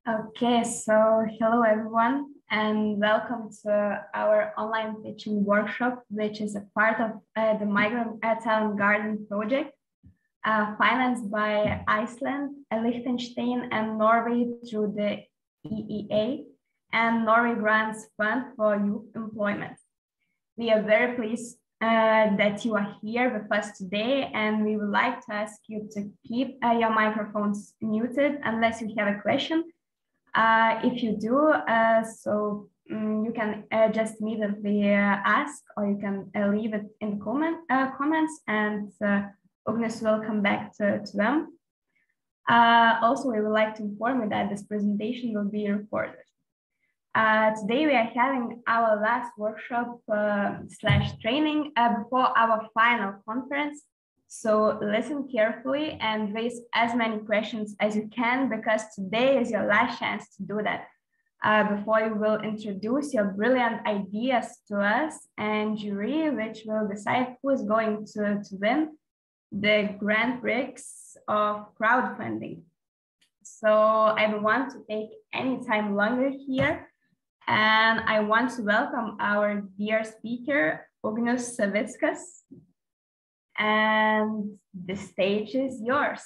Okay, so hello everyone, and welcome to our online pitching workshop, which is a part of the Migrant Talent Garden project, financed by Iceland, Liechtenstein, and Norway through the EEA and Norway Grants Fund for Youth Employment. We are very pleased that you are here with us today, and we would like to ask you to keep your microphones muted unless you have a question. If you do, you can just immediately ask, or you can leave it in the comments, and Ugnis will come back to them. Also, we would like to inform you that this presentation will be recorded. Today we are having our last workshop / training before our final conference. So listen carefully and raise as many questions as you can, because today is your last chance to do that. Before you will introduce your brilliant ideas to us and jury, which will decide who is going to win the Grand Prix of crowdfunding. So I don't want to take any time longer here. And I want to welcome our dear speaker, Ugnius Savickas. And the stage is yours.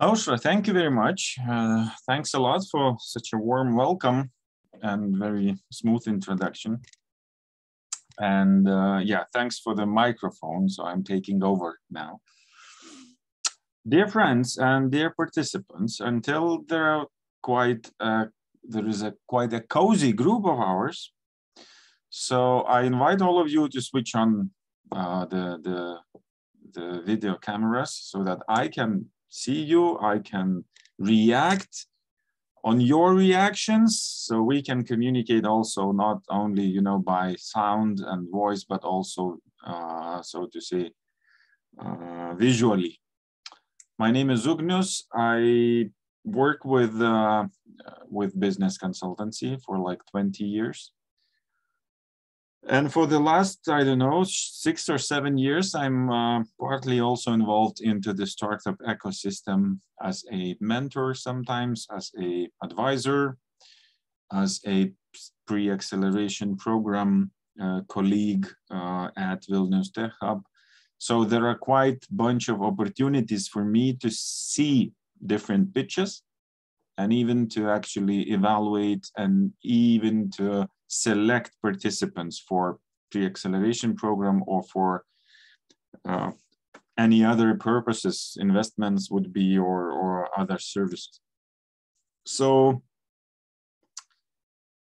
Ausra, thank you very much. Thanks a lot for such a warm welcome and very smooth introduction. And yeah, thanks for the microphone. So I'm taking over now. Dear friends and dear participants, until there is quite a cozy group of ours. So I invite all of you to switch on the video cameras so that I can see you, I can react on your reactions, so we can communicate also not only by sound and voice, but also so to say visually. My name is Ugnius. I work with business consultancy for like 20 years. And for the last, I don't know, 6 or 7 years, I'm partly also involved into the startup ecosystem as a mentor, sometimes as a advisor, as a pre-acceleration program colleague at Vilnius Tech Hub. So there are quite a bunch of opportunities for me to see different pitches and even to actually evaluate and even to select participants for pre-acceleration program or for any other purposes, investments would be, or other services. So,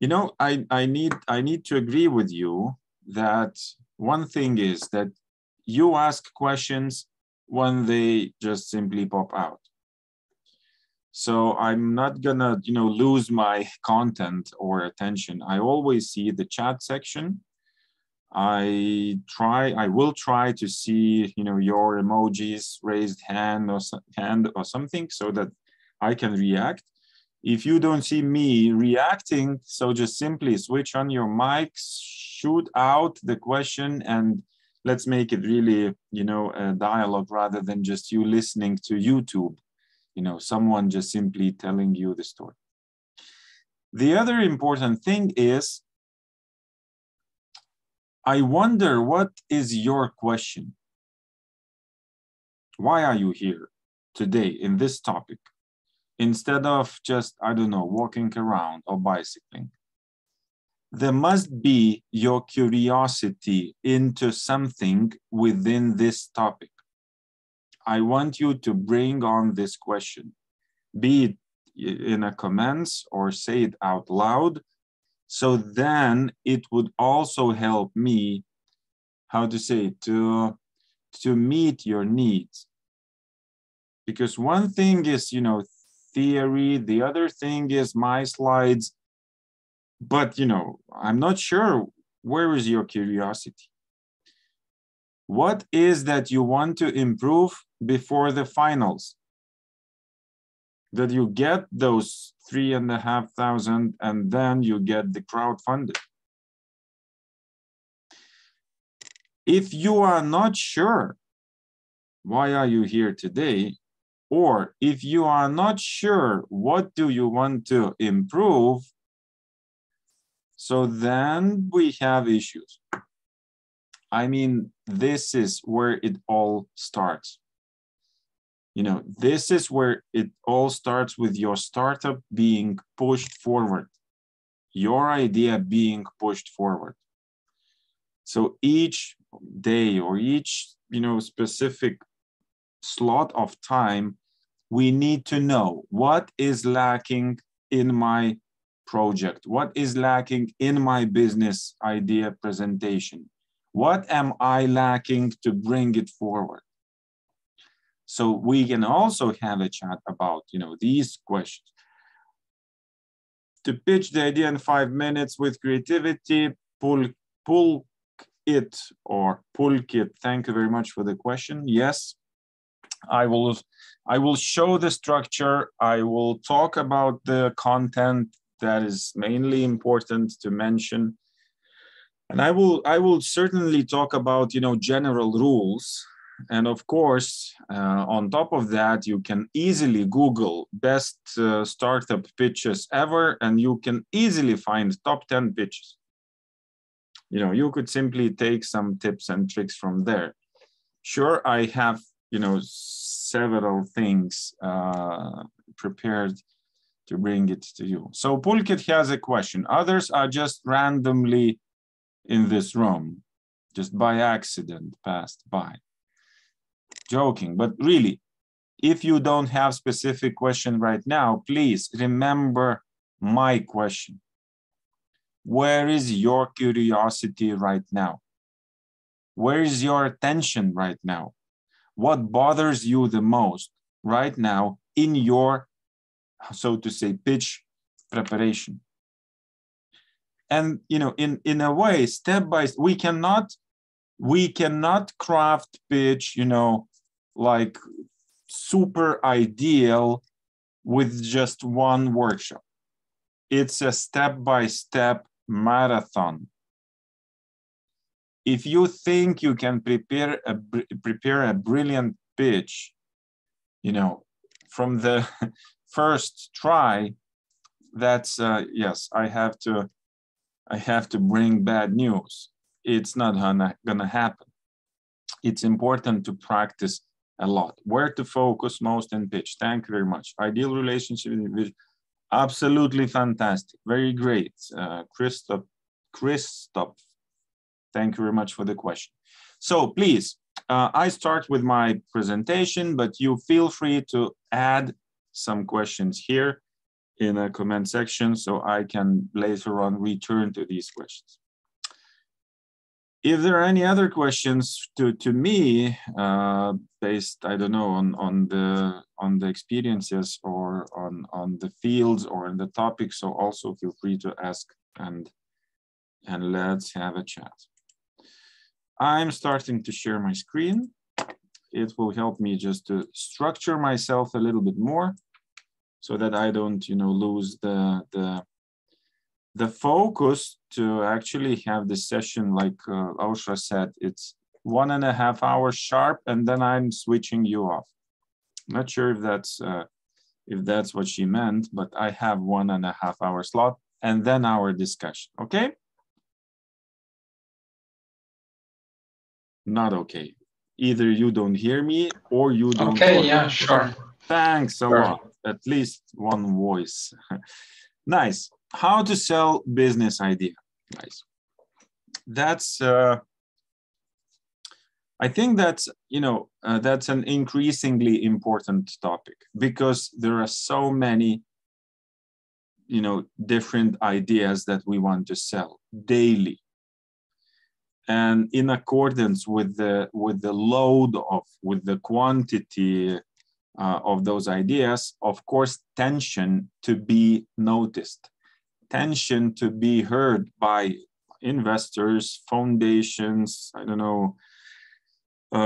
I need to agree with you that one thing is that you ask questions when they just simply pop out. So I'm not gonna, lose my content or attention. I always see the chat section. I will try to see, your emojis, raised hand or something, so that I can react. If you don't see me reacting, so just simply switch on your mic, shoot out the question, and let's make it really, a dialogue rather than just you listening to YouTube. Someone just simply telling you the story. The other important thing is, I wonder, what is your question? Why are you here today in this topic? Instead of just, I don't know, walking around or bicycling. There must be your curiosity into something within this topic. I want you to bring on this question, be it in a comments or say it out loud. So then it would also help me, to meet your needs. Because one thing is, theory, the other thing is my slides, but, I'm not sure, where is your curiosity? What is that you want to improve before the finals? That you get those 3,500 and then you get the crowdfunded. If you are not sure, why are you here today? Or if you are not sure what do you want to improve, so then we have issues. I mean, this is where it all starts. You know, this is where it all starts with your startup being pushed forward, your idea being pushed forward. So each day or each, you know, specific slot of time, we need to know what is lacking in my project, what is lacking in my business idea presentation, what am I lacking to bring it forward. So we can also have a chat about, you know, these questions. To pitch the idea in 5 minutes with creativity, pull it or pulk it. Thank you very much for the question. Yes, I will show the structure. I will talk about the content that is mainly important to mention. And I will certainly talk about, you know, general rules. And of course, on top of that, you can easily Google best startup pitches ever, and you can easily find top 10 pitches. You know, you could simply take some tips and tricks from there. Sure, I have, you know, several things prepared to bring it to you. So Pulkit has a question. Others are just randomly in this room, just by accident passed by. Joking, but really, if you don't have specific question right now, please remember my question. Where is your curiosity right now? Where is your attention right now? What bothers you the most right now in your, so to say, pitch preparation? And, you know, in a way, step by step, we cannot craft pitch, you know, like super ideal with just one workshop. It's a step-by-step marathon. If you think you can prepare a brilliant pitch, you know, from the first try, that's yes, I have to bring bad news. It's not gonna happen. It's important to practice a lot. Where to focus most in pitch? Thank you very much. Ideal relationship with absolutely fantastic. Very great. Christoph, thank you very much for the question. So please, I start with my presentation, but you feel free to add some questions here in a comment section so I can later on return to these questions. If there are any other questions to me, based, I don't know, on the experiences or on the fields or on the topics, so also feel free to ask and let's have a chat. I'm starting to share my screen. It will help me just to structure myself a little bit more so that I don't, you know, lose the focus to actually have this session, like Ausra said, it's 1.5 hours sharp, and then I'm switching you off. Not sure if that's what she meant, but I have 1.5 hour slot, and then our discussion. Okay? Not okay. Either you don't hear me or you don't. Okay, yeah, sure. Thanks a lot. At least one voice. Nice. How to sell business idea. Nice. That's, I think that's, you know, that's an increasingly important topic because there are so many, you know, different ideas that we want to sell daily. And in accordance with the load of, with the quantity of those ideas, of course, tension to be noticed. Tension to be heard by investors, foundations, I don't know,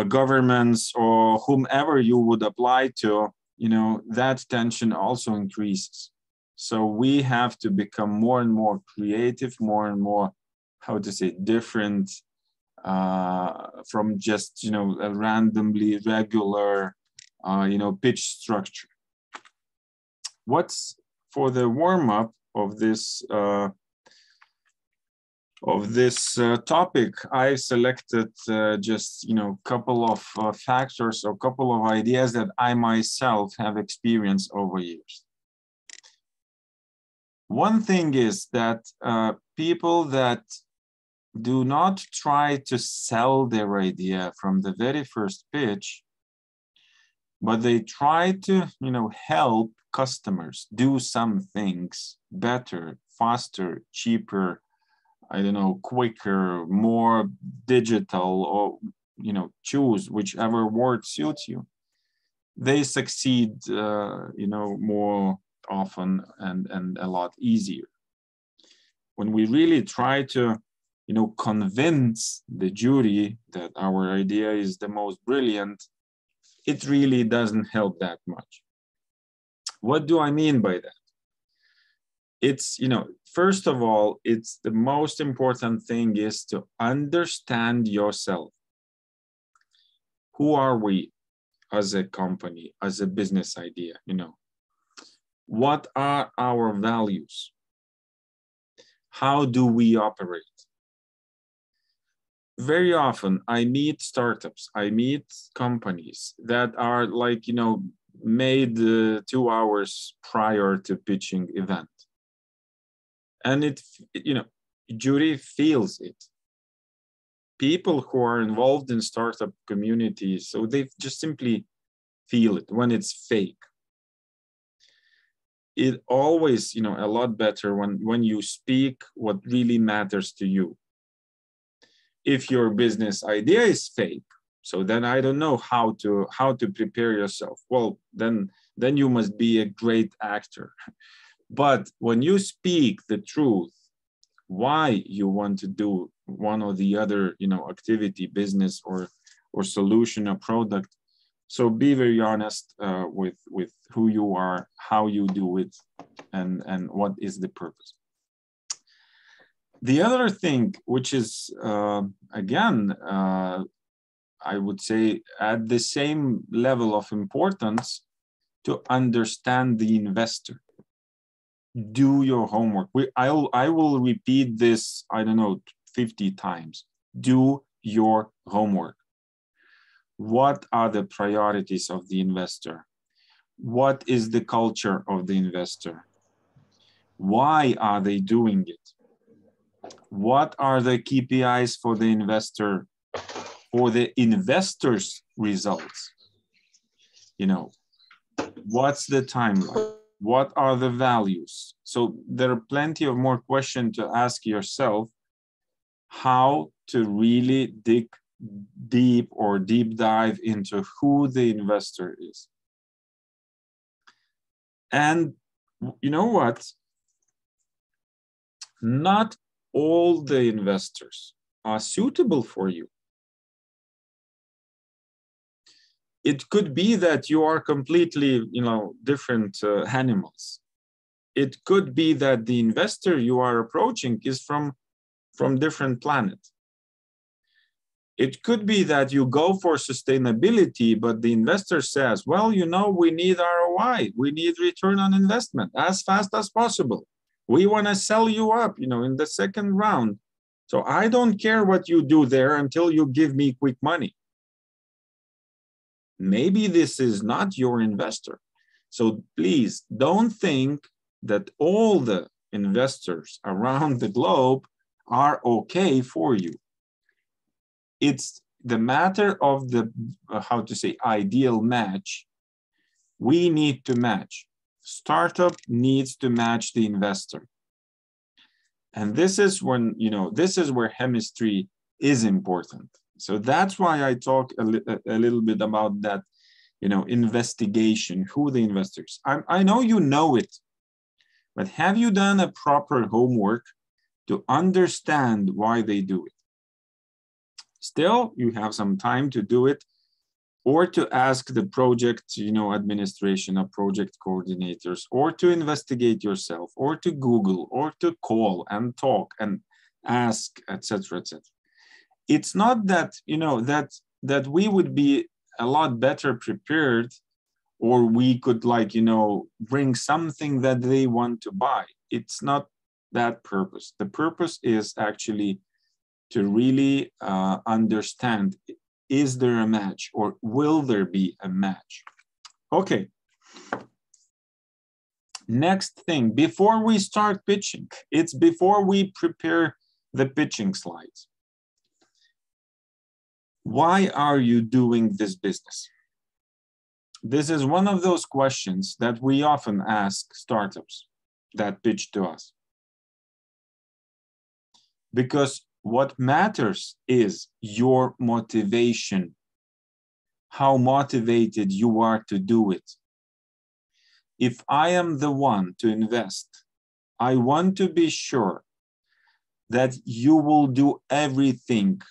governments, or whomever you would apply to, you know, that tension also increases. So we have to become more and more creative, more and more, how to say, different from just, you know, a randomly regular pitch structure. What's for the warm-up of this topic, I selected just couple of factors or couple of ideas that I myself have experienced over years. One thing is that people that do not try to sell their idea from the very first pitch, but they try to help customers do some things better, faster, cheaper, I don't know, quicker, more digital, or choose whichever word suits you. They succeed more often and a lot easier. When we really try to convince the jury that our idea is the most brilliant, it really doesn't help that much. What do I mean by that? It's, first of all, it's the most important thing is to understand yourself. Who are we as a company, as a business idea? What are our values? How do we operate? Very often I meet startups, I meet companies that are like, made 2 hours prior to pitching event. And jury feels it. People who are involved in startup communities, so they just simply feel it when it's fake. It always, a lot better when you speak what really matters to you. If your business idea is fake, so then I don't know how to prepare yourself. Well, then you must be a great actor. But when you speak the truth, why you want to do one or the other, activity, business or solution or product, so be very honest with who you are, how you do it, and what is the purpose. The other thing, which is again, I would say at the same level of importance, to understand the investor. Do your homework. I will repeat this, I don't know, 50 times. Do your homework. What are the priorities of the investor? What is the culture of the investor? Why are they doing it? What are the KPIs for the investor, for the investor's results? What's the timeline? What are the values? So there are plenty of more questions to ask yourself, how to really dig deep or deep dive into who the investor is. And you know what? Not all the investors are suitable for you. It could be that you are completely, different animals. It could be that the investor you are approaching is from different planet. It could be that you go for sustainability, but the investor says, well, we need ROI, we need return on investment as fast as possible. We want to sell you up, in the second round. So I don't care what you do there until you give me quick money. Maybe this is not your investor. So please don't think that all the investors around the globe are okay for you. It's the matter of the, ideal match. We need to match. Startup needs to match the investor. And this is when, this is where chemistry is important. So that's why I talk a little bit about that, investigation, who the investors. I know you know it, but have you done a proper homework to understand why they do it? Still, you have some time to do it, or to ask the project, administration or project coordinators, or to investigate yourself, or to Google, or to call and talk and ask, etc., etc. It's not that, that we would be a lot better prepared or we could, like, you know, bring something that they want to buy. It's not that purpose. The purpose is actually to really understand, is there a match or will there be a match? Okay. Next thing, before we start pitching, it's before we prepare the pitching slides. Why are you doing this business? This is one of those questions that we often ask startups that pitch to us. Because what matters is your motivation, how motivated you are to do it. If I am the one to invest, I want to be sure that you will do everything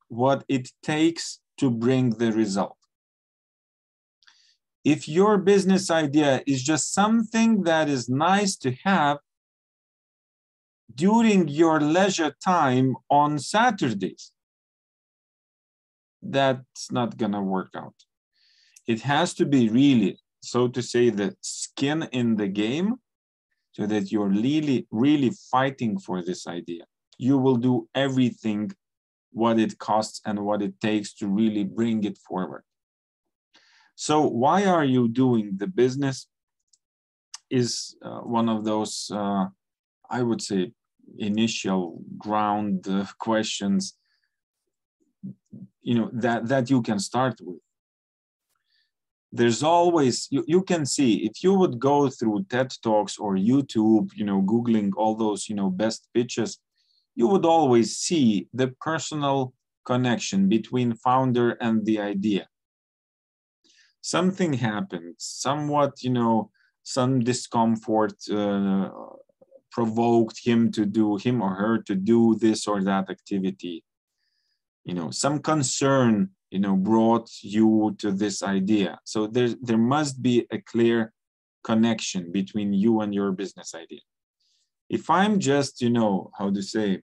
what it takes to bring the result. If your business idea is just something that is nice to have during your leisure time on Saturdays, that's not gonna work out. It has to be really, so to say, the skin in the game, so that you're really fighting for this idea. You will do everything what it costs and what it takes to really bring it forward. So why are you doing the business is one of those, I would say, initial ground questions, you know, that you can start with. There's always, you can see, if you would go through TED Talks or YouTube, you know, Googling all those, you know, best pitches, you would always see the personal connection between founder and the idea. Something happened, somewhat, you know, some discomfort provoked him or her to do this or that activity. You know, some concern, you know, brought you to this idea. So there must be a clear connection between you and your business idea. If I'm just, you know, how to say,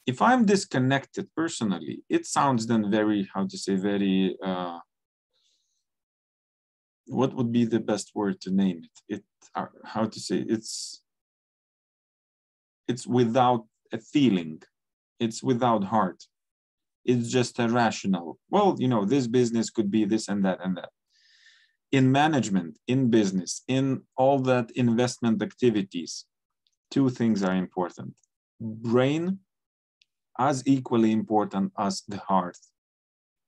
if I'm disconnected personally, it sounds then very, how to say, very, what would be the best word to name it? How to say, it's without a feeling, it's without heart. It's just irrational. Well, you know, this business could be this and that and that. In management, in business, in all that investment activities, two things are important. Brain as equally important as the heart.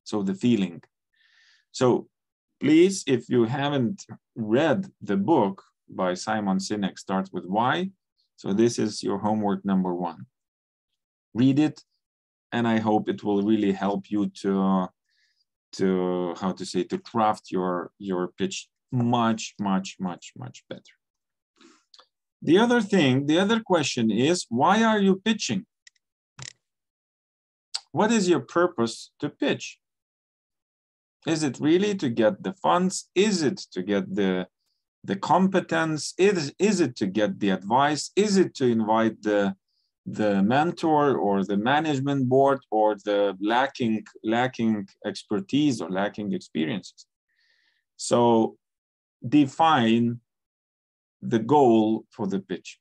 So the feeling. So please, if you haven't read the book by Simon Sinek, Starts with Why. So this is your homework number 1. Read it, and I hope it will really help you to how to say, to craft your pitch much better. The other thing, the other question is, why are you pitching? What is your purpose to pitch? Is it really to get the funds? Is it to get the competence? Is it to get the advice? Is it to invite the mentor or the management board or the lacking expertise or lacking experiences? So define the goal for the pitch.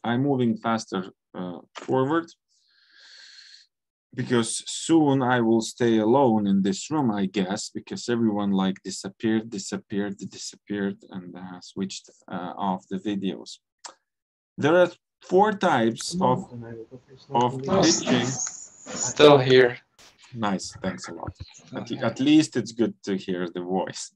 I'm moving faster forward because soon I will stay alone in this room, I guess, because everyone like disappeared and switched off the videos. There are 4 types of pitching. Still here. Nice, thanks a lot. At least it's good to hear the voice.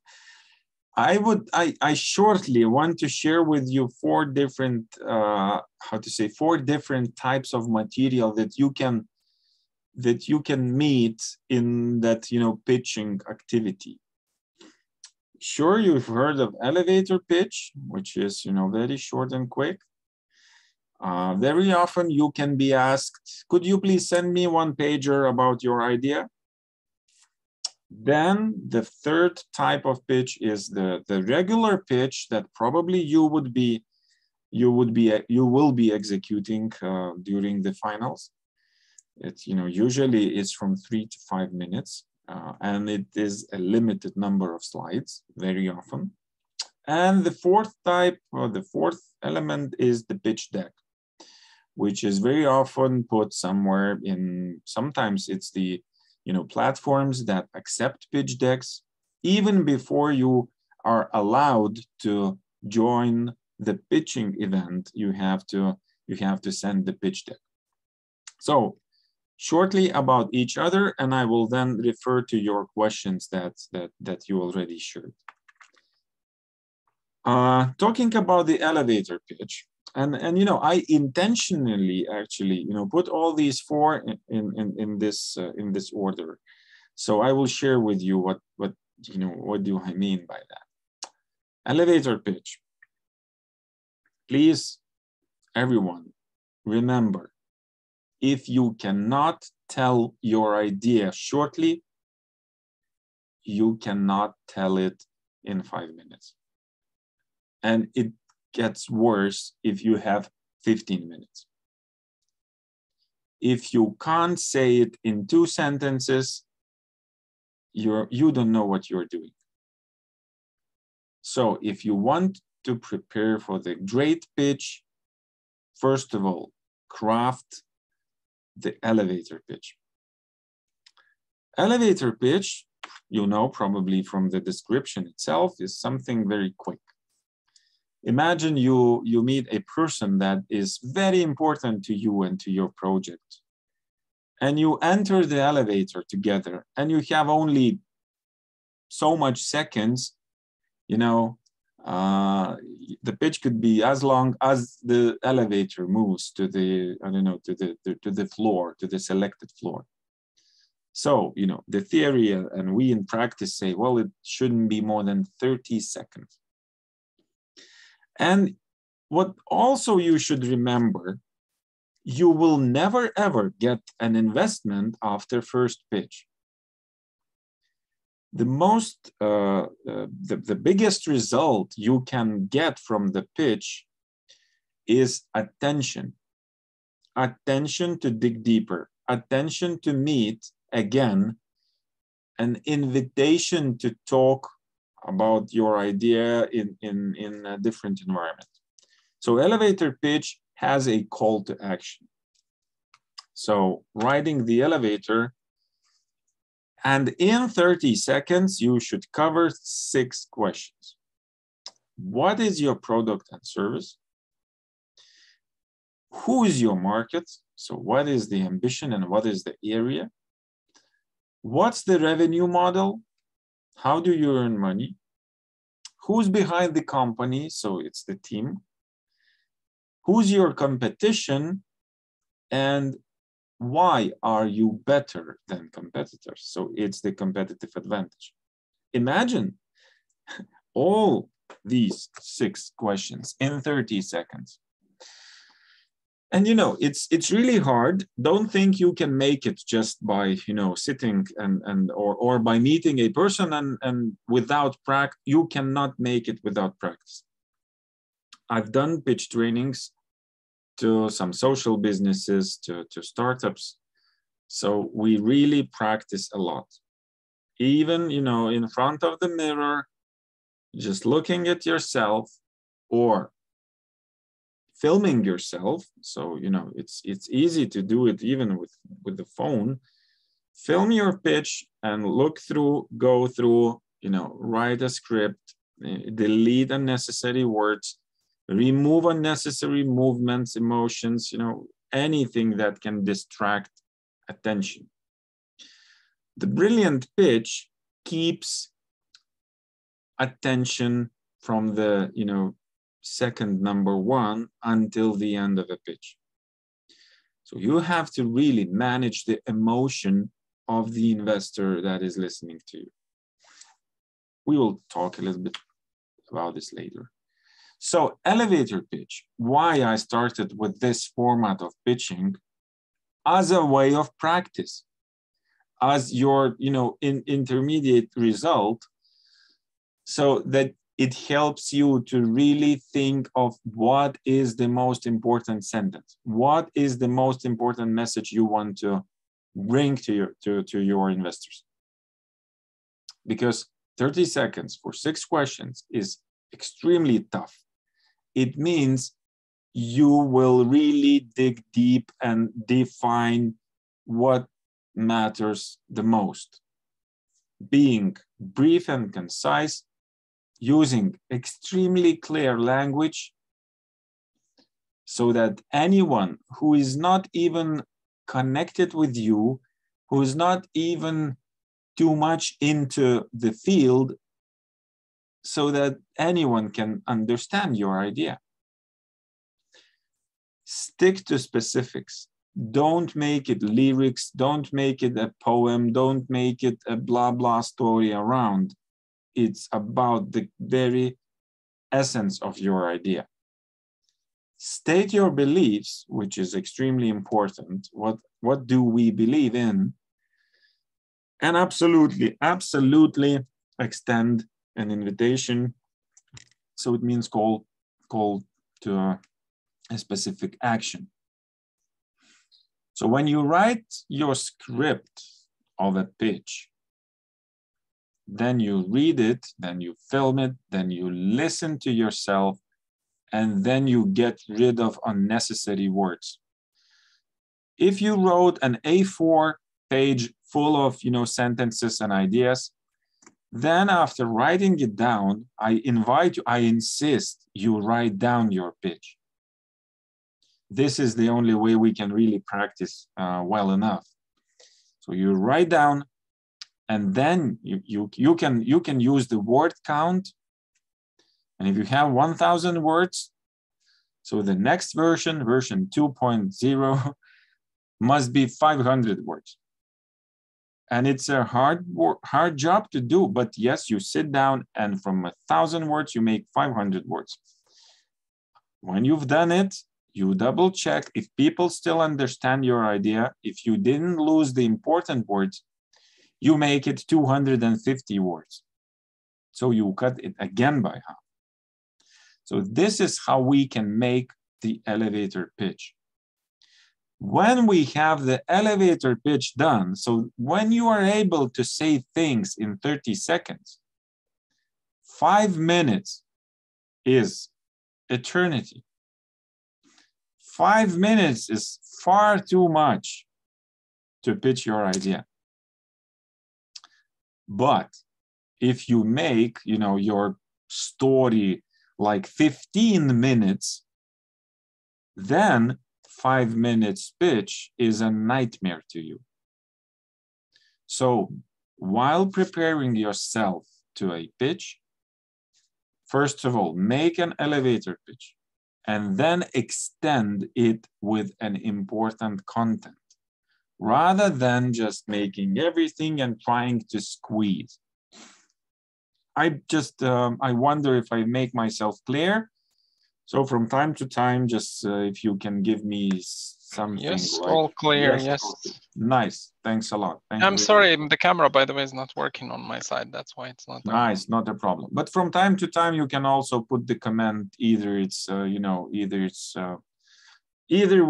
I shortly want to share with you 4 different, 4 different types of material that you can meet in that, you know, pitching activity. Sure, you've heard of elevator pitch, which is, you know, very short and quick. Very often you can be asked, could you please send me 1 pager about your idea? Then the 3rd type of pitch is the regular pitch that probably you will be executing during the finals. It's, you know, usually it's from 3 to 5 minutes. and it is a limited number of slides very often. And the fourth type, or the fourth element, is the pitch deck, which is very often put somewhere in, sometimes it's the platforms that accept pitch decks. Even before you are allowed to join the pitching event, you have to send the pitch deck. So shortly about each other, and I will then refer to your questions that you already shared. Talking about the elevator pitch, and I intentionally actually put all these four in this order. So I will share with you what do I mean by that. Elevator pitch. Please, everyone, remember, if you cannot tell your idea shortly, you cannot tell it in 5 minutes. And it gets worse if you have 15 minutes. If you can't say it in 2 sentences, you don't know what you're doing. So if you want to prepare for the great pitch, first of all, craft the elevator pitch. Elevator pitch, probably from the description itself, is something very quick. Imagine you meet a person that is very important to you and to your project, and you enter the elevator together, and you have only so much seconds. The pitch could be as long as the elevator moves to the to the floor, to the selected floor. So the theory and we in practice say, well, it shouldn't be more than 30 seconds. And what also you should remember, you will never ever get an investment after first pitch. The most, the biggest result you can get from the pitch is attention. Attention to dig deeper, attention to meet again, an invitation to talk about your idea in a different environment. So elevator pitch has a call to action. So riding the elevator, and in 30 seconds, you should cover 6 questions. What is your product and service? Who is your market? So what is the ambition and what is the area? What's the revenue model? How do you earn money? Who's behind the company? So it's the team. Who's your competition? And why are you better than competitors? So it's the competitive advantage. Imagine all these 6 questions in 30 seconds. And it's really hard. Don't think you can make it just by sitting or by meeting a person and without practice. You cannot make it without practice. I've done pitch trainings to some social businesses, to startups. So we really practice a lot. Even in front of the mirror, just looking at yourself or filming yourself. So it's easy to do it even with the phone. Film your pitch and go through, write a script, delete unnecessary words, remove unnecessary movements, emotions, anything that can distract attention. The brilliant pitch keeps attention from the, second number 1 until the end of a pitch. So you have to really manage the emotion of the investor that is listening to you. We will talk a little bit about this later. So elevator pitch, why I started with this format of pitching as a way of practice, as your intermediate result, so that it helps you to really think of what is the most important sentence, what is the most important message you want to bring to your investors. because 30 seconds for 6 questions is extremely tough. It means you will really dig deep and define what matters the most. Being brief and concise, using extremely clear language, so that anyone who is not even connected with you, who is not even too much into the field, so that anyone can understand your idea. Stick to specifics. Don't make it lyrics, don't make it a poem, don't make it a blah blah story around. It's about the very essence of your idea. State your beliefs, which is extremely important. What do we believe in? And absolutely extend an invitation. So it means call to a specific action. So when you write your script of a pitch, then you read it, then you film it, then you listen to yourself, and then you get rid of unnecessary words. If you wrote an A4 page full of, sentences and ideas, then after writing it down, I insist you write down your pitch. This is the only way we can really practice well enough. So you write down, and then you can use the word count. And if you have 1,000 words, so the next version 2.0, must be 500 words. And it's a hard job to do, but yes, you sit down and from 1,000 words, you make 500 words. When you've done it, you double check if people still understand your idea. If you didn't lose the important words, you make it 250 words. So you cut it again by half. So this is how we can make the elevator pitch. When we have the elevator pitch done, so when you are able to say things in 30 seconds, 5 minutes is eternity. 5 minutes is far too much to pitch your idea. But if you make, your story like 15 minutes, then 5 minutes pitch is a nightmare to you. So while preparing yourself to a pitch, first of all, make an elevator pitch and then extend it with an important content rather than just making everything and trying to squeeze. I wonder if I make myself clear. So from time to time, just if you can give me something. Yes, like, all clear, yes. Nice, thanks a lot. I'm sorry, the camera, by the way, is not working on my side. That's why it's not. Nice, not a problem. But from time to time, you can also put the comment, either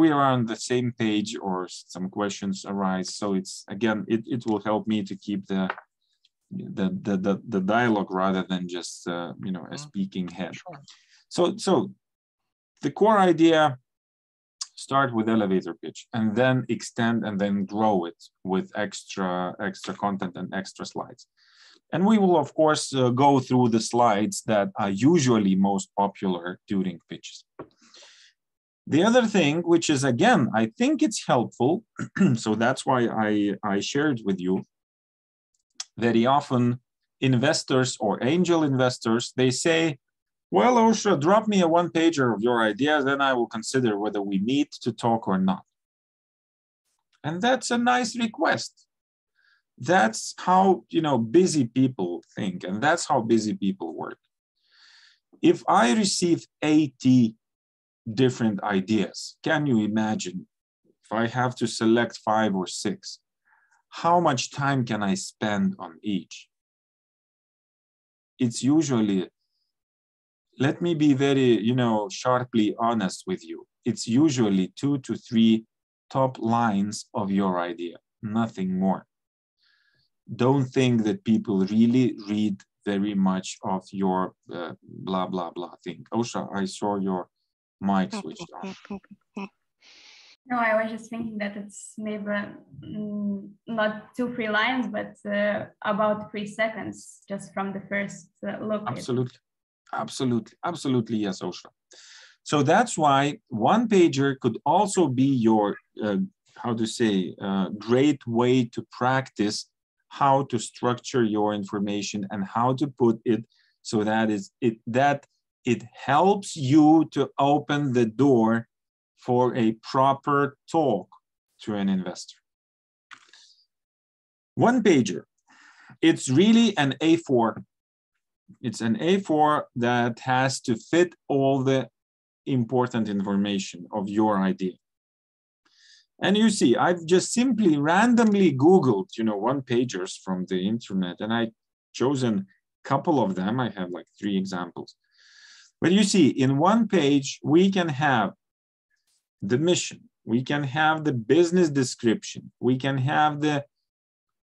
we are on the same page or some questions arise. So it's, again, it will help me to keep the dialogue rather than just, a speaking head. Sure. So the core idea, start with elevator pitch and then extend and then grow it with extra content and extra slides. And we will, of course, go through the slides that are usually most popular during pitches. The other thing, which is, again, I think it's helpful, so that's why I shared with you, very often investors or angel investors, they say, well, Osha, drop me a one-pager of your ideas, then I will consider whether we meet to talk or not. And that's a nice request. That's how, busy people think, and that's how busy people work. If I receive 80 different ideas, can you imagine if I have to select 5 or 6, how much time can I spend on each? It's usually, let me be very, sharply honest with you. It's usually 2 to 3 top lines of your idea, nothing more. don't think that people really read very much of your blah, blah, blah thing. Osha, I saw your mic switched on. No, I was just thinking that it's maybe not 2-3 lines, but about 3 seconds just from the first look. Absolutely, absolutely, absolutely, yes, Osha. So that's why one pager could also be your, how to say, great way to practice how to structure your information and how to put it so that it helps you to open the door for a proper talk to an investor. One pager, it's really an A4. It's an A4 that has to fit all the important information of your idea. And you see, I've just simply randomly Googled, one pagers from the internet, and I've chosen a couple of them. I have like 3 examples. But you see, in one page, we can have the mission, we can have the business description, we can have the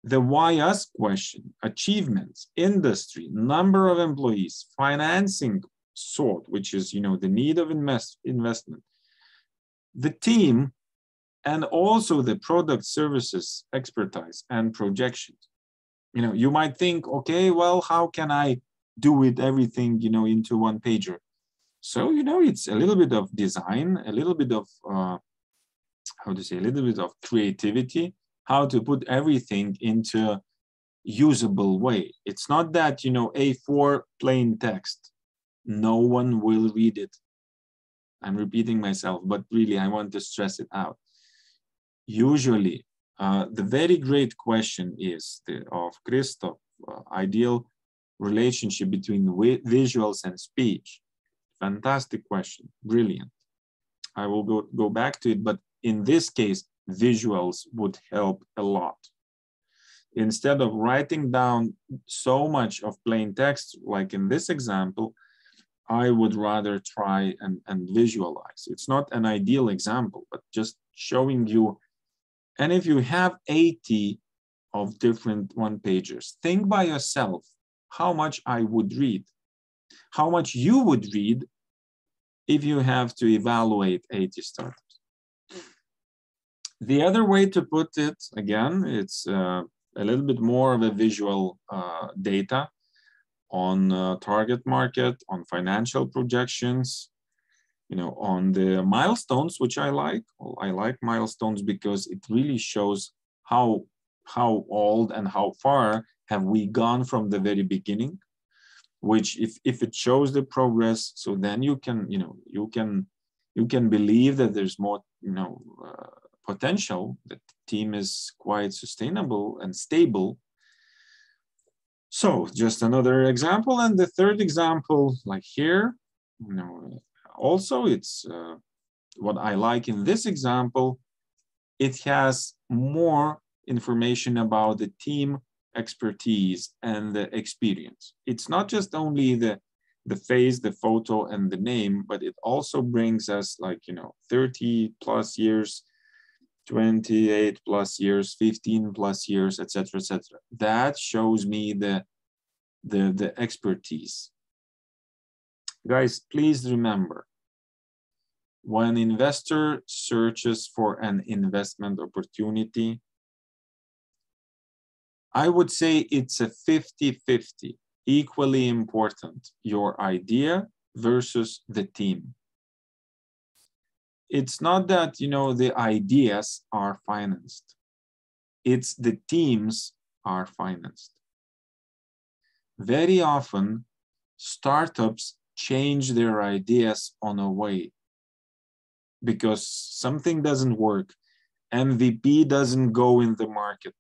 why us question, achievements, industry, number of employees, financing sought, which is, the need of investment, the team, and also the product, services, expertise, and projections. You might think, okay, well, how can I do it everything, into one pager? So, it's a little bit of design, a little bit of, how to say, a little bit of creativity, how to put everything into usable way. It's not that, A4 plain text. No one will read it. I'm repeating myself, but really, I want to stress it out. Usually, the very great question is of Christoph, ideal relationship between visuals and speech. Fantastic question, brilliant. I will go back to it, but in this case, visuals would help a lot. Instead of writing down so much of plain text, like in this example, I would rather try and visualize. It's not an ideal example, but just showing you. And if you have 80 of different one-pagers, think by yourself how much I would read, how much you would read if you have to evaluate 80 startups. The other way to put it, again, it's a little bit more of a visual data on target market, on financial projections, on the milestones, which I like. Well, I like milestones because it really shows how old and how far have we gone from the very beginning, which if it shows the progress, so then you can believe that there's more, potential, that the team is quite sustainable and stable. So just another example. And the third example, like here, also it's what I like in this example, it has more information about the team expertise and the experience. It's not just only the face, the photo, and the name, but it also brings us 30 plus years, 28 plus years, 15 plus years, etc., etc. That shows me the expertise. Guys, please remember, when investor searches for an investment opportunity, I would say it's a 50-50, equally important, your idea versus the team. It's not that, the ideas are financed. It's the teams are financed. Very often, startups change their ideas on a way because something doesn't work. MVP doesn't go in the market.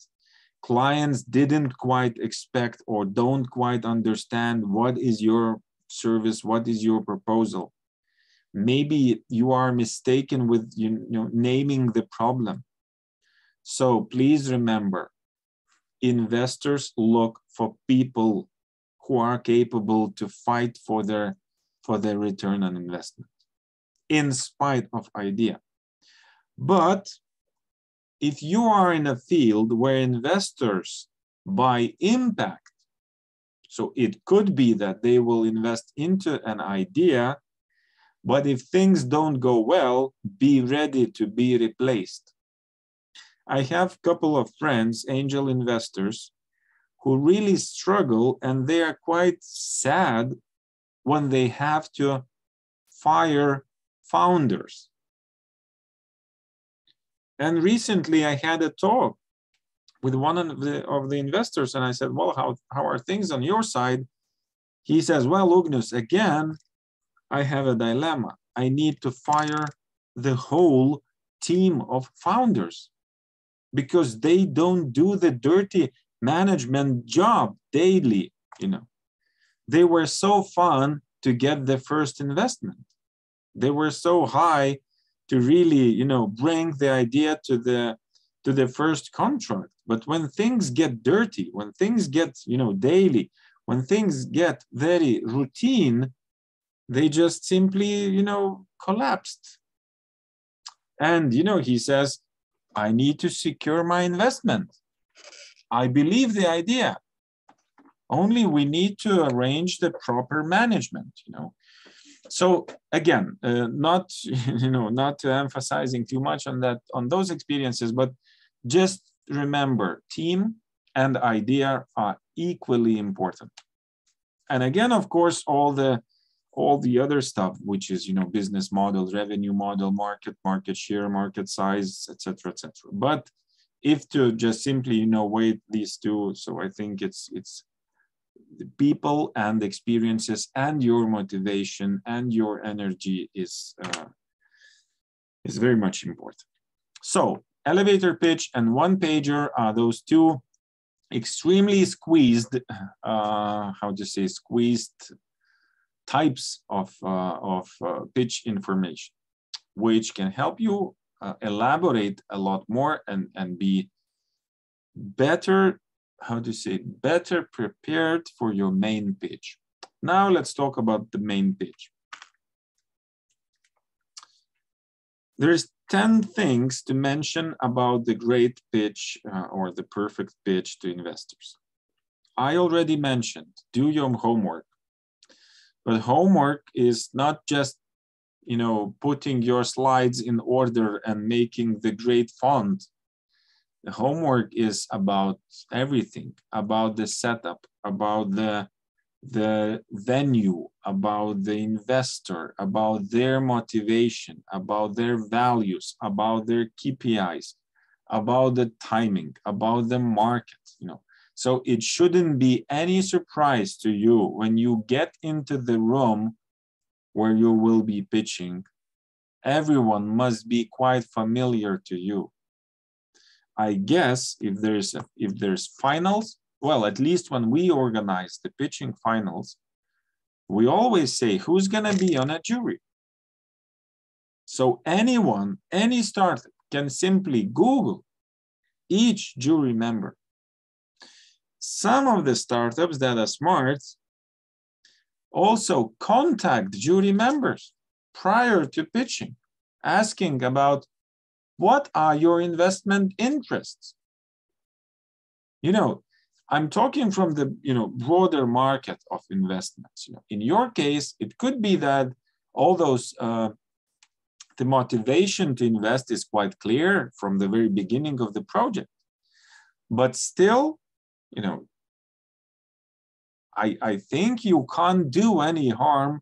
Clients didn't quite expect or don't quite understand what is your service, what is your proposal. Maybe you are mistaken with naming the problem. So please remember, investors look for people who are capable to fight for their return on investment, in spite of idea. But if you are in a field where investors by impact. So it could be that they will invest into an idea, but if things don't go well, be ready to be replaced. I have a couple of friends, angel investors, who really struggle, and they are quite sad when they have to fire founders. And recently I had a talk with one of the investors, and I said, well, how are things on your side? He says, well, Ugnus, again, I have a dilemma. I need to fire the whole team of founders because they don't do the dirty management job daily, you know. They were so fun to get the first investment. They were so high to really, you know, bring the idea to the first contract. But when things get dirty, when things get, you know, daily, when things get very routine, they just simply, you know, collapsed. And, you know, he says, I need to secure my investment. I believe the idea. Only we need to arrange the proper management, you know. So again, not, you know, not emphasizing too much on that, on those experiences, but just remember, team and idea are equally important. And again, of course, all the other stuff, which is, you know, business model, revenue model, market share, market size, etc., etc. But if to just simply, you know, weight these two, so I think it's the people and experiences and your motivation and your energy is very much important. So elevator pitch and one pager are those two extremely squeezed, squeezed types of pitch information, which can help you elaborate a lot more and be better, better prepared for your main pitch. Now let's talk about the main pitch. There's 10 things to mention about the great pitch or the perfect pitch to investors. I already mentioned, do your homework. But homework is not just, you know, putting your slides in order and making the great font. The homework is about everything, about the setup, about the venue, about the investor, about their motivation, about their values, about their KPIs, about the timing, about the market, you know. So it shouldn't be any surprise to you when you get into the room where you will be pitching. Everyone must be quite familiar to you. I guess if there's finals, well, at least when we organize the pitching finals, we always say who's gonna be on a jury. So anyone, any startup can simply Google each jury member. Some of the startups that are smart also contact jury members prior to pitching, asking about what are your investment interests. You know, I'm talking from the, you know, broader market of investments. You know, in your case, it could be that all those the motivation to invest is quite clear from the very beginning of the project, but still, you know, I think you can't do any harm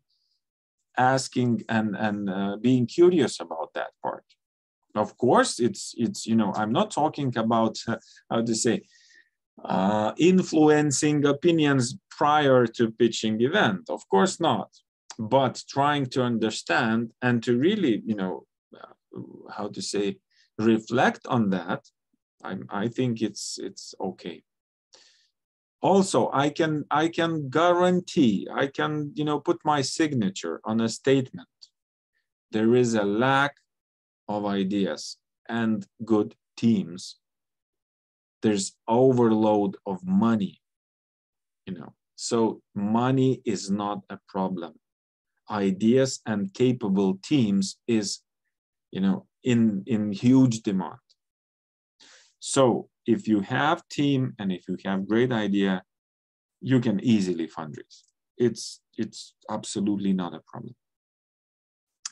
asking and being curious about that part. Of course, it's you know, I'm not talking about influencing opinions prior to pitching event. Of course not, but trying to understand and to really, you know, reflect on that. I think it's okay. Also, I can guarantee, I can, you know, put my signature on a statement. There is a lack of ideas and good teams. There's overload of money, you know. So money is not a problem. Ideas and capable teams is, you know, in huge demand. So if you have team and if you have great idea, you can easily fundraise. It's absolutely not a problem.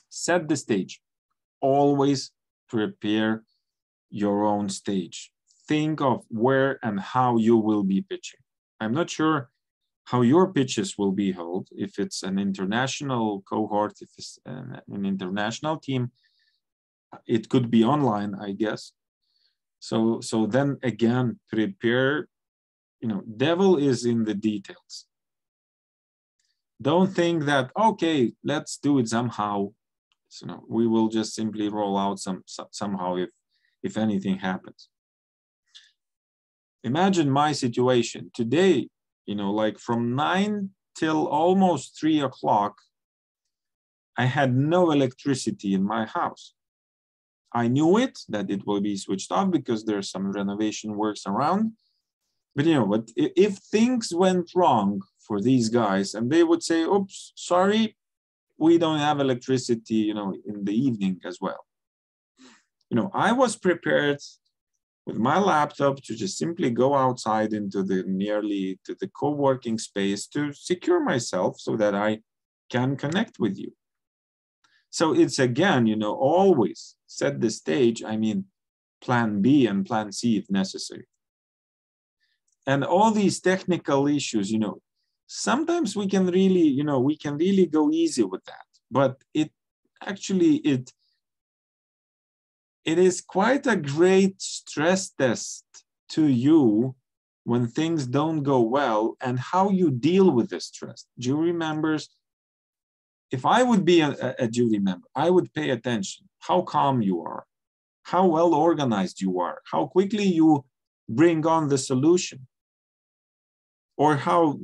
Set the stage. Always prepare your own stage. Think of where and how you will be pitching. I'm not sure how your pitches will be held. If it's an international cohort, if it's an international team, it could be online, I guess. So then again, prepare, devil is in the details. Don't think that, okay, let's do it somehow. So no, we will just simply roll out somehow if anything happens. Imagine my situation today, like from 9 till almost 3 o'clock, I had no electricity in my house. I knew that it will be switched off because there's some renovation works around. But but if things went wrong for these guys and they would say, oops, sorry, we don't have electricity, in the evening as well. I was prepared with my laptop to just simply go outside into the co-working space to secure myself so that I can connect with you. So it's again, always set the stage. I mean, plan B and plan C if necessary. And all these technical issues, sometimes we can really, go easy with that. But it is quite a great stress test to you when things don't go well and how you deal with the stress. Jury members, if I would be a jury member, I would pay attention how calm you are, how well organized you are, how quickly you bring on the solution, or how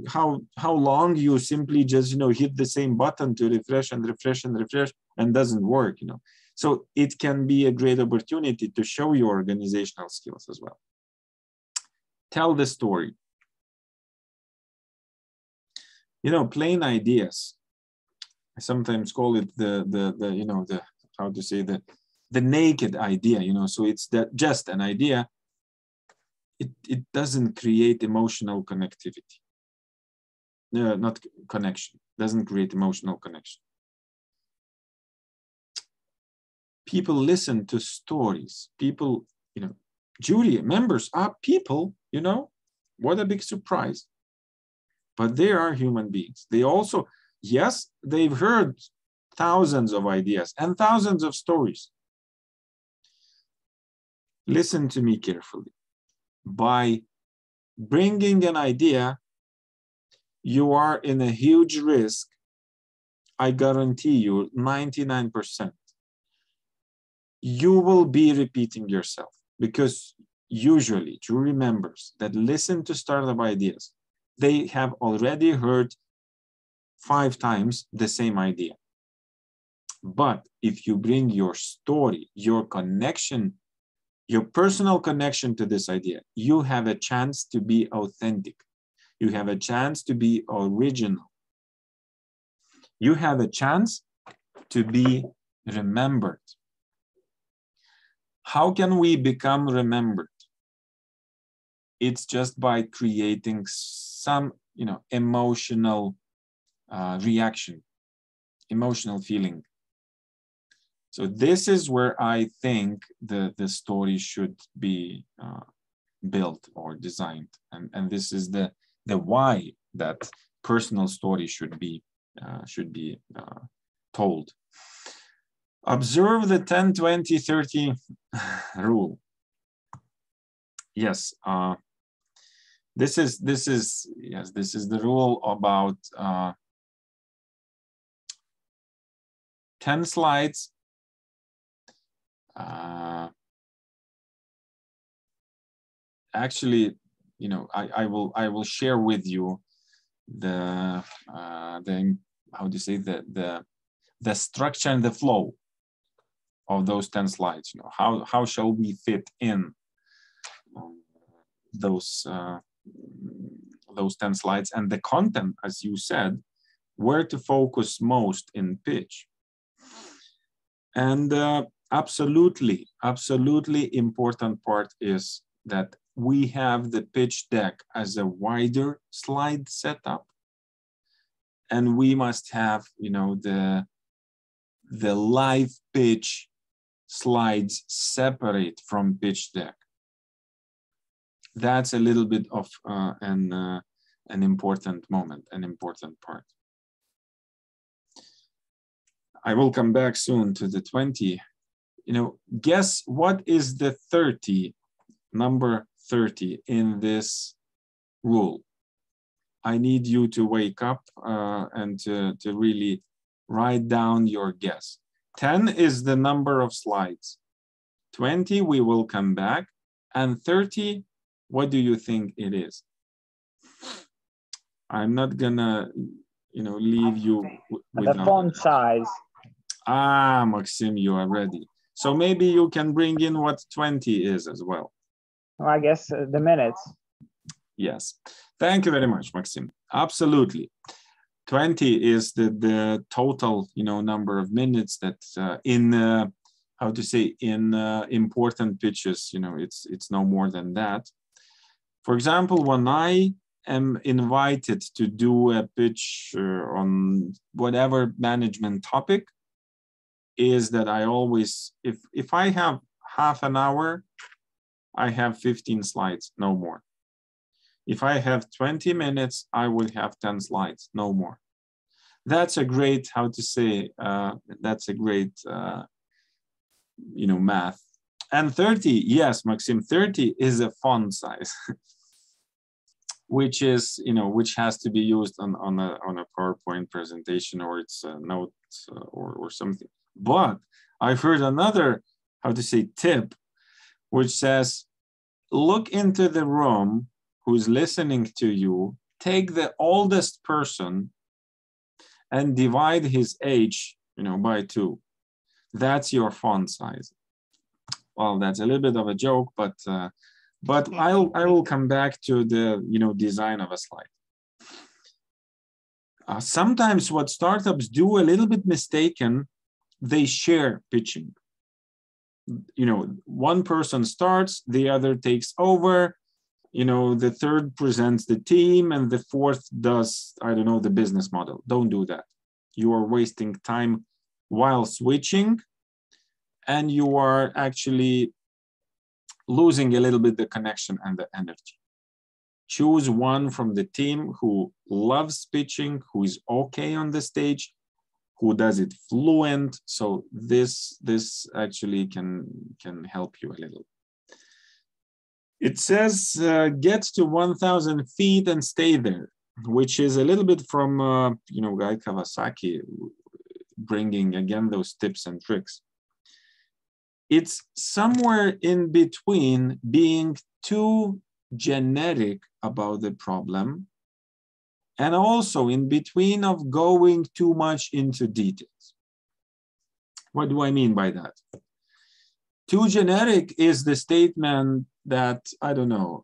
long you simply just hit the same button to refresh and doesn't work. So it can be a great opportunity to show your organizational skills as well. Tell the story. Plain ideas. I sometimes call it the naked idea. So it's just an idea. It doesn't create emotional connectivity. Not connection. Doesn't create emotional connection. People listen to stories. People, jury members are people, what a big surprise. But they are human beings. They also, yes, they've heard thousands of ideas and thousands of stories. Listen to me carefully. By bringing an idea, you are in a huge risk. I guarantee you 99%. You will be repeating yourself because usually jury members that listen to startup ideas, they have already heard 5 times the same idea. But if you bring your story, your connection, your personal connection to this idea, you have a chance to be authentic. You have a chance to be original. You have a chance to be remembered. How can we become remembered? It's just by creating some, emotional reaction, emotional feeling. So this is where I think the story should be built or designed. And this is the why that personal story should be told. Observe the 10, 20, 30 rule. Yes, this is the rule about 10 slides. Actually, I will share with you the how do you say the structure and the flow of those 10 slides. How shall we fit in those 10 slides and the content, as you said, where to focus most in pitch. And absolutely important part is that we have the pitch deck as a wider slide setup, and we must have, you know, the live pitch slides separate from pitch deck. That's a little bit of an important moment, an important part. I will come back soon to the 20. You know, guess what is the 30, number 30 in this rule? I need you to wake up and to really write down your guess. 10 is the number of slides. 20, we will come back. And 30, what do you think it is? I'm not gonna, you know, leave you with the font size. Ah, Maxim, you are ready. So maybe you can bring in what 20 is as well. Well, I guess the minutes. Yes. Thank you very much, Maxim. Absolutely. 20 is the total, you know, number of minutes that in how to say, in important pitches, you know, it's no more than that. For example, when I am invited to do a pitch on whatever management topic, is that I always, if I have half an hour, I have 15 slides, no more. If I have 20 minutes, I will have 10 slides, no more. That's a great, how to say, that's a great, you know, math. And 30, yes, Maxim, 30 is a font size, which is, you know, which has to be used on a PowerPoint presentation, or it's a note or something. But I've heard another, how to say, tip, which says, look into the room who's listening to you, take the oldest person and divide his age, you know, by 2. That's your font size. Well, that's a little bit of a joke, but I will come back to the, you know, design of a slide. Sometimes what startups do a little bit mistaken, they share pitching. You know, one person starts, the other takes over, you know, the third presents the team, and the fourth does, I don't know, the business model. Don't do that. You are wasting time while switching, and you are actually losing a little bit the connection and the energy. Choose one from the team who loves pitching, who is okay on the stage, who does it fluent. So this actually can help you a little. It says get to 1,000 feet and stay there, which is a little bit from you know, Guy Kawasaki, bringing again those tips and tricks. It's somewhere in between being too generic about the problem, and also in between of going too much into details. What do I mean by that? Too generic is the statement that, I don't know,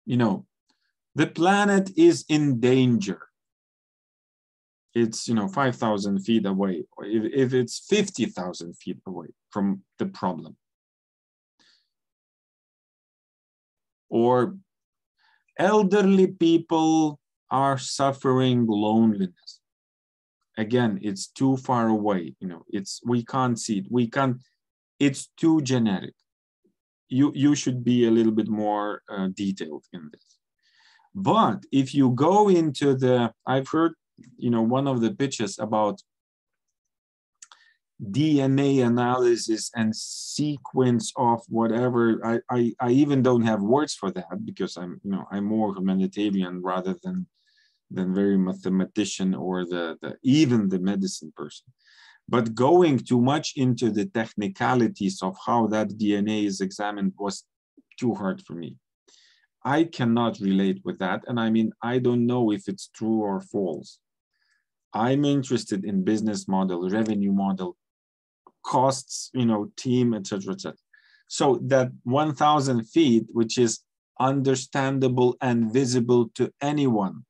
you know, the planet is in danger. It's, you know, 5,000 feet away, or if it's 50,000 feet away from the problem. Or elderly people are suffering loneliness. Again, it's too far away, you know, we can't see it, it's too generic. You should be a little bit more detailed in this. But if you go into the, I've heard, you know, one of the pitches about DNA analysis and sequence of whatever, I even don't have words for that, because I'm, you know, I'm more humanitarian rather than very mathematician or even the medicine person. But going too much into the technicalities of how that DNA is examined was too hard for me. I cannot relate with that. And I mean, I don't know if it's true or false. I'm interested in business model, revenue model, costs, you know, team, etc., etc. So that 1,000 feet, which is understandable and visible to anyone,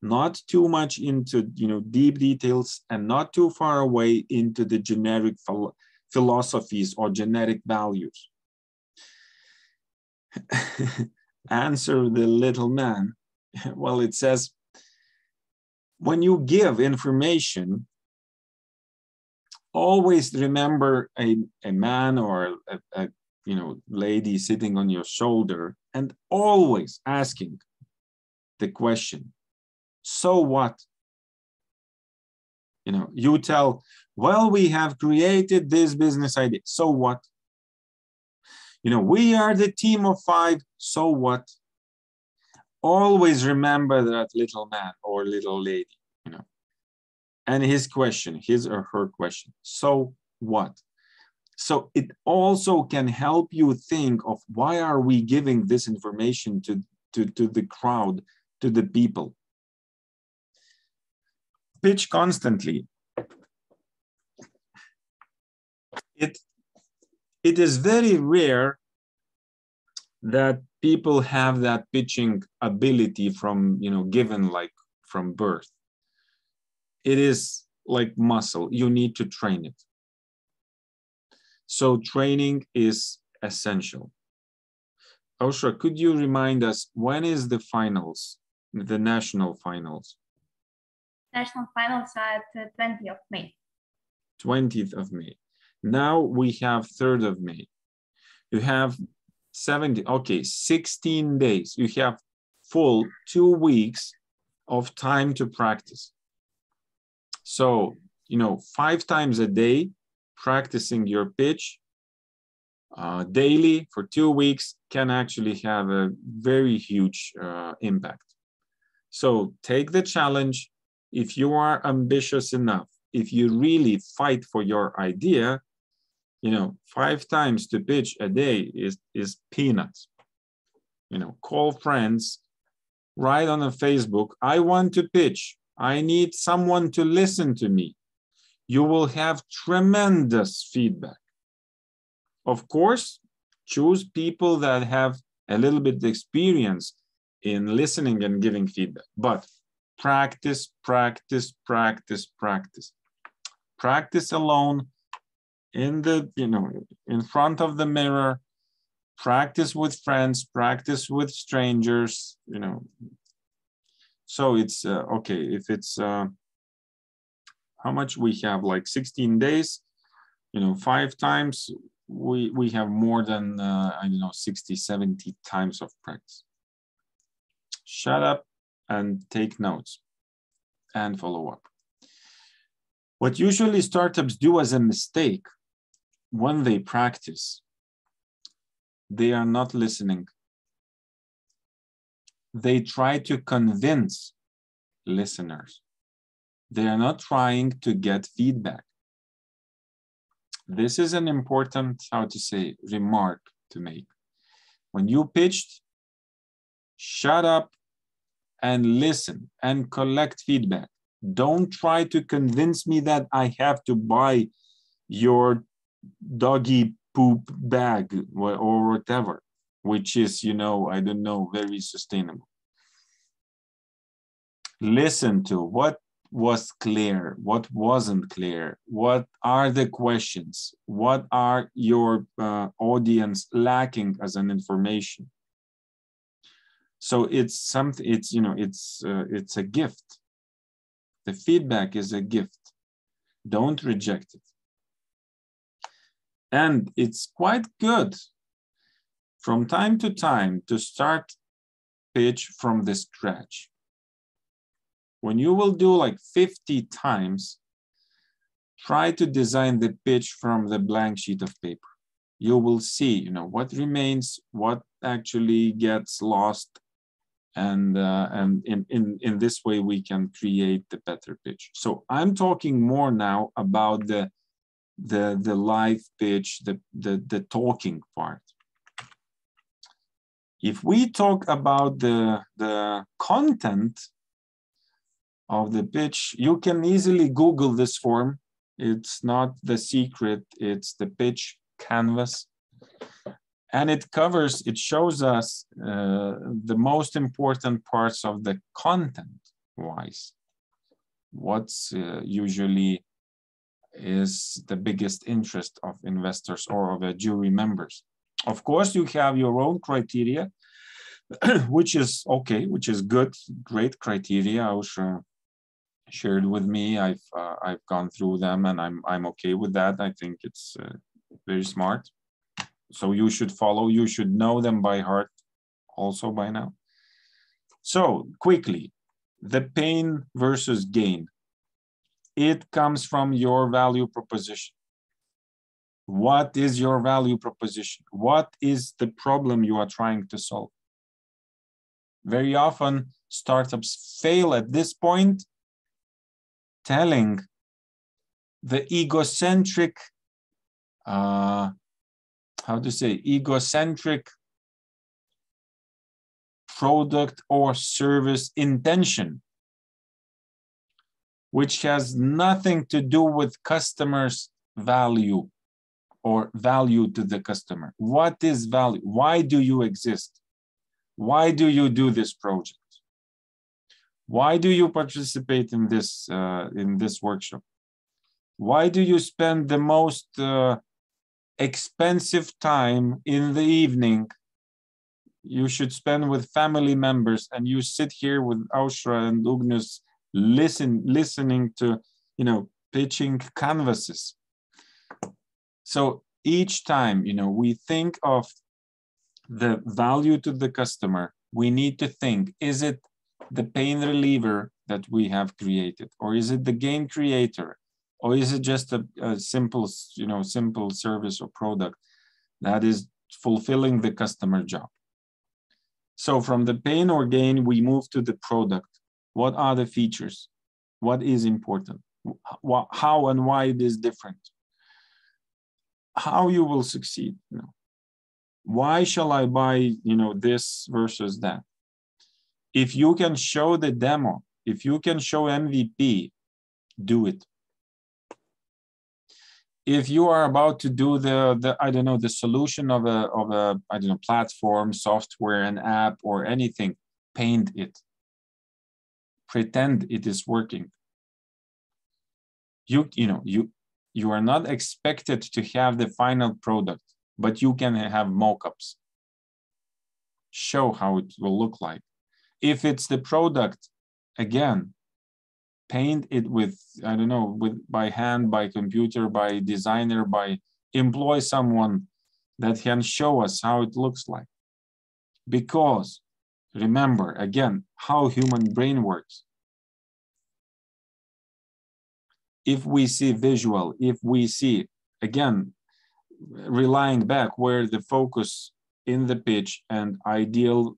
not too much into, you know, deep details, and not too far away into the generic philosophies or genetic values. Answer the little man. Well, it says, when you give information, always remember a man or a lady sitting on your shoulder, and always asking the question, so what? You tell, well, we have created this business idea. So what? We are the team of 5. So what? Always remember that little man or little lady, and his or her question. So what? So it also can help you think of, why are we giving this information to the crowd, to the people? Pitch constantly. It is very rare that people have that pitching ability from, given like from birth. It is like muscle. You need to train it. So training is essential. Ausra, could you remind us, when is the finals, the national finals? National finals at 20th of May. 20th of May. Now we have 3rd of May. You have 16 days. You have full 2 weeks of time to practice. So, 5 times a day, practicing your pitch daily for 2 weeks can actually have a very huge impact. So take the challenge. If you are ambitious enough, if you really fight for your idea, 5 times to pitch a day is peanuts. Call friends, write on a Facebook, I want to pitch. I need someone to listen to me. You will have tremendous feedback. Of course, choose people that have a little bit of experience in listening and giving feedback, but practice, practice, practice, practice. Practice alone in the, in front of the mirror, practice with friends, practice with strangers, So it's, okay, if it's, how much we have, like 16 days, 5 times, we have more than, 60, 70 times of practice. Shut up and take notes and follow up. What usually startups do as a mistake when they practice, they are not listening. They try to convince listeners. They are not trying to get feedback. This is an important, remark to make. When you pitched, shut up and listen and collect feedback. Don't try to convince me that I have to buy your doggy poop bag or whatever, which is, I don't know, very sustainable. Listen to what was clear, what wasn't clear, what are the questions, what are your audience lacking as an information. So it's something, it's a gift. The feedback is a gift. Don't reject it. And it's quite good from time to time to start pitch from the scratch. When you will do like 50 times, try to design the pitch from the blank sheet of paper. You will see, what remains, what actually gets lost, and in this way we can create the better pitch. So I'm talking more now about the live pitch, the talking part. If we talk about the content of the pitch, you can easily Google this form. It's not the secret, it's the pitch canvas. And it shows us the most important parts of the content wise. What's usually is the biggest interest of investors or of jury members. Of course, you have your own criteria, which is okay, which is good, great criteria. Ausra shared with me. I've gone through them, and I'm okay with that. I think it's very smart. So you should follow. You should know them by heart, also by now. So quickly, the pain versus gain. It comes from your value proposition. What is your value proposition? What is the problem you are trying to solve? Very often, startups fail at this point, telling the egocentric, egocentric product or service intention, which has nothing to do with customers' value or value to the customer. What is value? Why do you exist? Why do you do this project? Why do you participate in this workshop? Why do you spend the most expensive time in the evening you should spend with family members, and you sit here with Ausra and Ugnius listening to, pitching canvases? So each time, we think of the value to the customer, we need to think, is it the pain reliever that we have created, or is it the gain creator, or is it just a simple service or product that is fulfilling the customer job? So from the pain or gain, we move to the product. What are the features? What is important? How and why it is different? How you will succeed? Why shall I buy, this versus that? If you can show the demo, if you can show MVP, do it. If you are about to do the solution of a platform, software, an app, or anything, paint it. Pretend it is working. You are not expected to have the final product, but you can have mockups. Show how it will look like. If it's the product, again, paint it with, by hand, by computer, by designer, employ someone that can show us how it looks like. Because remember, again, how human brain works. If we see visual, if we see, again, relying back where the focus in the pitch and ideal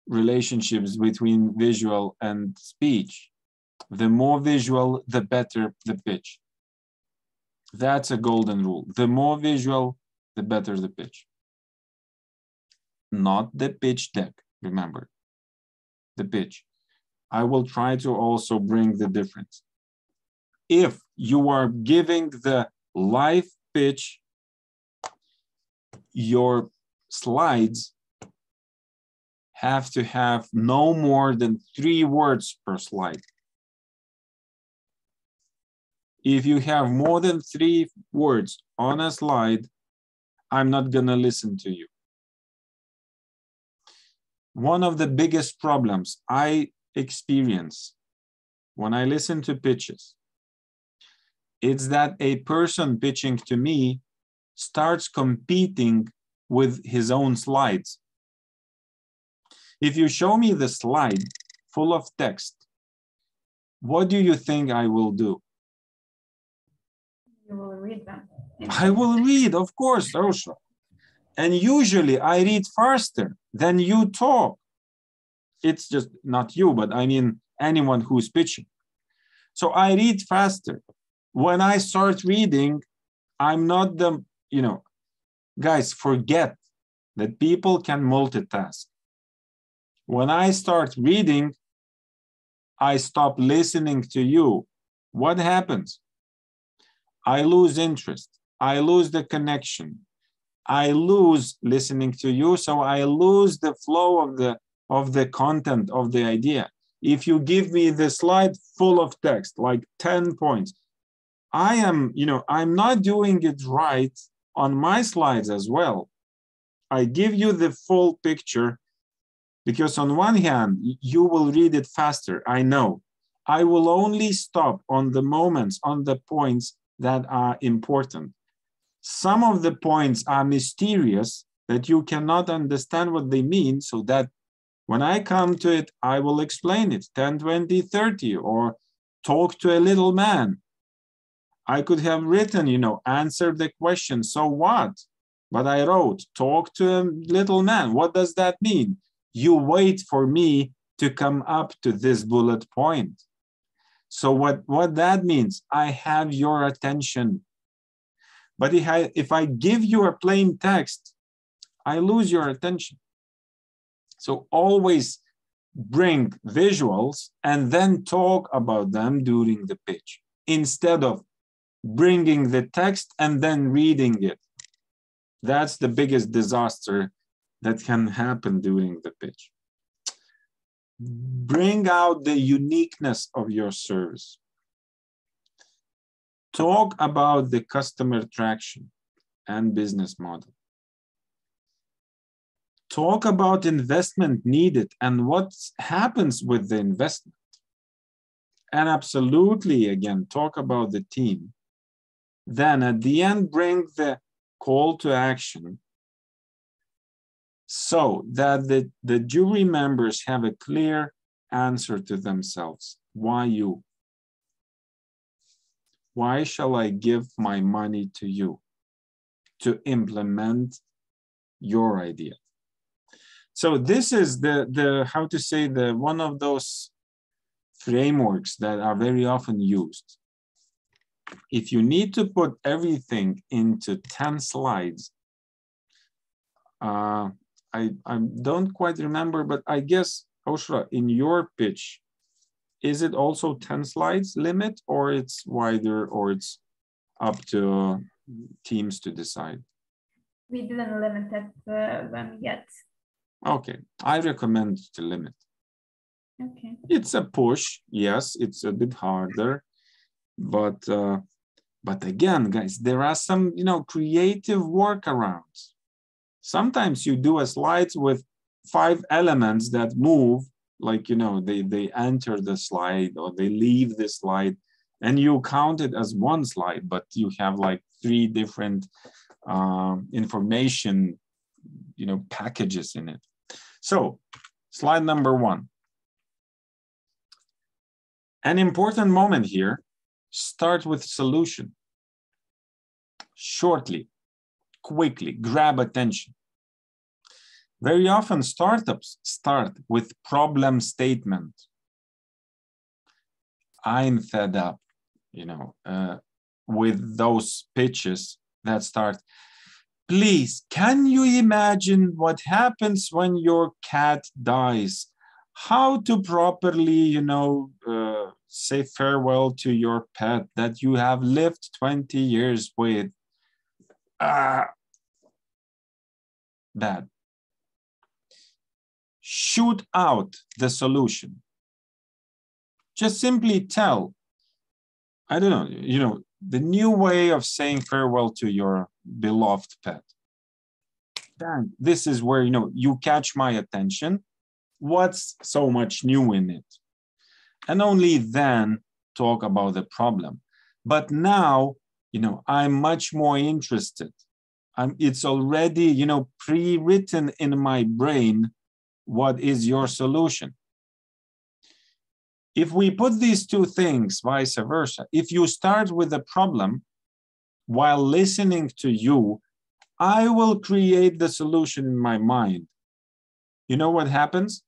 relationships between visual and speech, the more visual, the better the pitch. That's a golden rule. The more visual, the better the pitch. Not the pitch deck, remember, the pitch. I will try to also bring the difference. If you are giving the live pitch, your slides have to have no more than 3 words per slide. If you have more than 3 words on a slide, I'm not gonna listen to you. One of the biggest problems I experience when I listen to pitches, it's that a person pitching to me starts competing with his own slides. If you show me the slide full of text, what do you think I will do? You will read them. I will read, of course, Ausra. And usually I read faster than you talk. It's just not you, but I mean anyone who's pitching. So I read faster. When I start reading, I'm not the, guys, forget that people can multitask. When I start reading, I stop listening to you. What happens? I lose interest. I lose the connection. I lose listening to you, so I lose the flow of the content of the idea. If you give me the slide full of text, like 10 points, I'm not doing it right on my slides as well. I give you the full picture because on one hand, you will read it faster, I know. I will only stop on the moments, on the points that are important. Some of the points are mysterious that you cannot understand what they mean, so that when I come to it, I will explain it 10, 20, 30, or talk to a little man. I could have written, answer the question, so what? But I wrote, talk to a little man. What does that mean? You wait for me to come up to this bullet point. So what that means, I have your attention. But if I give you a plain text, I lose your attention. So always bring visuals and then talk about them during the pitch, instead of bringing the text and then reading it. That's the biggest disaster that can happen during the pitch. Bring out the uniqueness of your service. Talk about the customer traction and business model. Talk about investment needed and what happens with the investment. And absolutely, again, talk about the team. Then at the end, bring the call to action so that the jury members have a clear answer to themselves. Why you? Why shall I give my money to you to implement your idea? So this is the one of those frameworks that are very often used. If you need to put everything into 10 slides, I don't quite remember, but I guess, Oshra, in your pitch, is it also 10 slides limit, or it's wider, or it's up to teams to decide? We didn't limit it them yet. Okay, I recommend to limit. Okay. It's a push, yes, it's a bit harder, but again, guys, there are some, creative workarounds. Sometimes you do a slides with 5 elements that move, like, they enter the slide or they leave the slide, and you count it as one slide, but you have like 3 different information, packages in it. So slide number 1. An important moment here, start with solution. Shortly, quickly, grab attention. Very often startups start with problem statement. I'm fed up, with those pitches that start, please, can you imagine what happens when your cat dies? How to properly, say farewell to your pet that you have lived 20 years with. Bad. Shoot out the solution. Just simply tell, I don't know, the new way of saying farewell to your beloved pet. Dang, this is where, you catch my attention. What's so much new in it? And only then talk about the problem. But now, I'm much more interested. It's already, pre-written in my brain, what is your solution? If we put these 2 things, vice versa, if you start with a problem while listening to you, I will create the solution in my mind. You know what happens?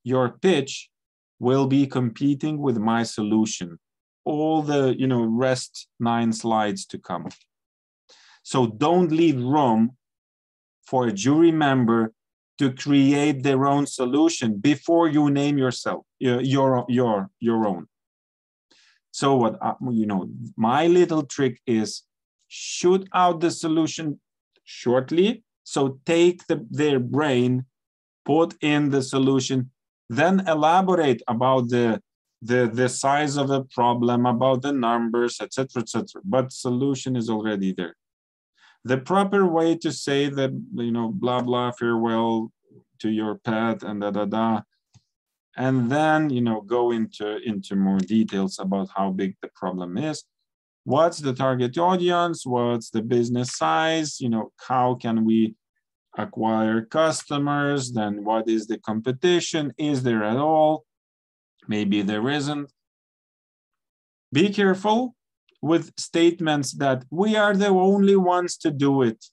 Your pitch will be competing with my solution, all the, rest 9 slides to come. So don't leave room for a jury member to create their own solution before you name yourself, your own. So what, my little trick is shoot out the solution shortly. So take their brain, put in the solution, then elaborate about the the size of the problem, about the numbers, etc., etc. But solution is already there. The proper way to say that, blah, blah, farewell to your pet and da. And then, go into more details about how big the problem is. What's the target audience? What's the business size? How can we acquire customers? Then what is the competition? Is there at all? Maybe there isn't. Be careful with statements that we are the only ones to do it.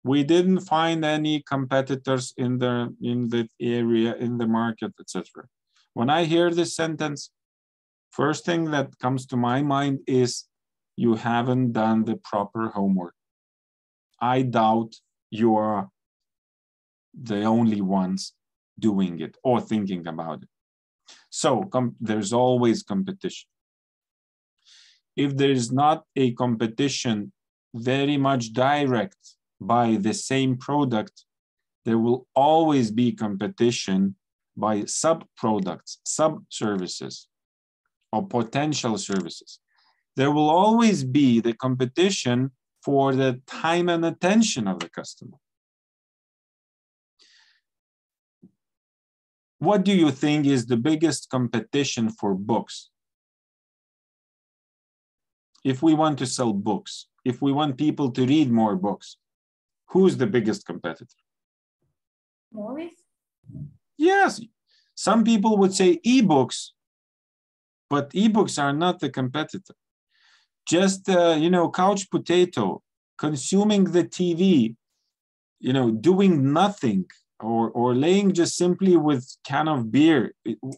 We didn't find any competitors in the area, in the market, etc. When I hear this sentence, first thing that comes to my mind is you haven't done the proper homework. I doubt you are the only ones doing it or thinking about it. So there's always competition. If there is not a competition very much direct by the same product, there will always be competition by sub-products, sub-services, or potential services. There will always be the competition for the time and attention of the customer. What do you think is the biggest competition for books? If we want to sell books, if we want people to read more books, who's the biggest competitor? Movies? Yes, some people would say ebooks, but ebooks are not the competitor. Just, couch potato, consuming the TV, doing nothing, or laying just simply with can of beer.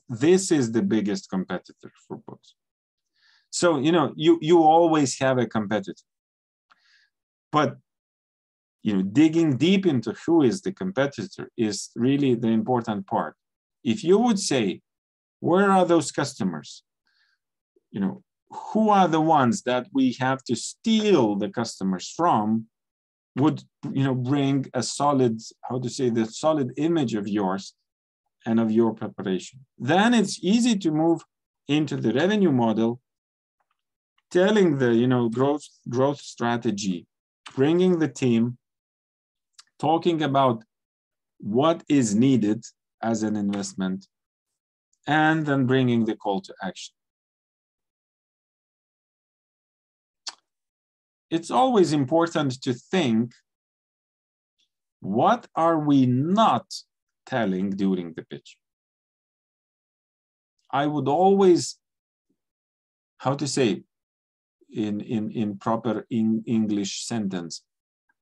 This is the biggest competitor for books. So, you always have a competitor. But, digging deep into who is the competitor is really the important part. If you would say, where are those customers? Who are the ones that we have to steal the customers from, would, bring a solid, the solid image of yours and of your preparation. Then it's easy to move into the revenue model, telling the, growth strategy, bringing the team, talking about what is needed as an investment, and then bringing the call to action. It's always important to think, what are we not telling during the pitch? I would always, in proper English sentence,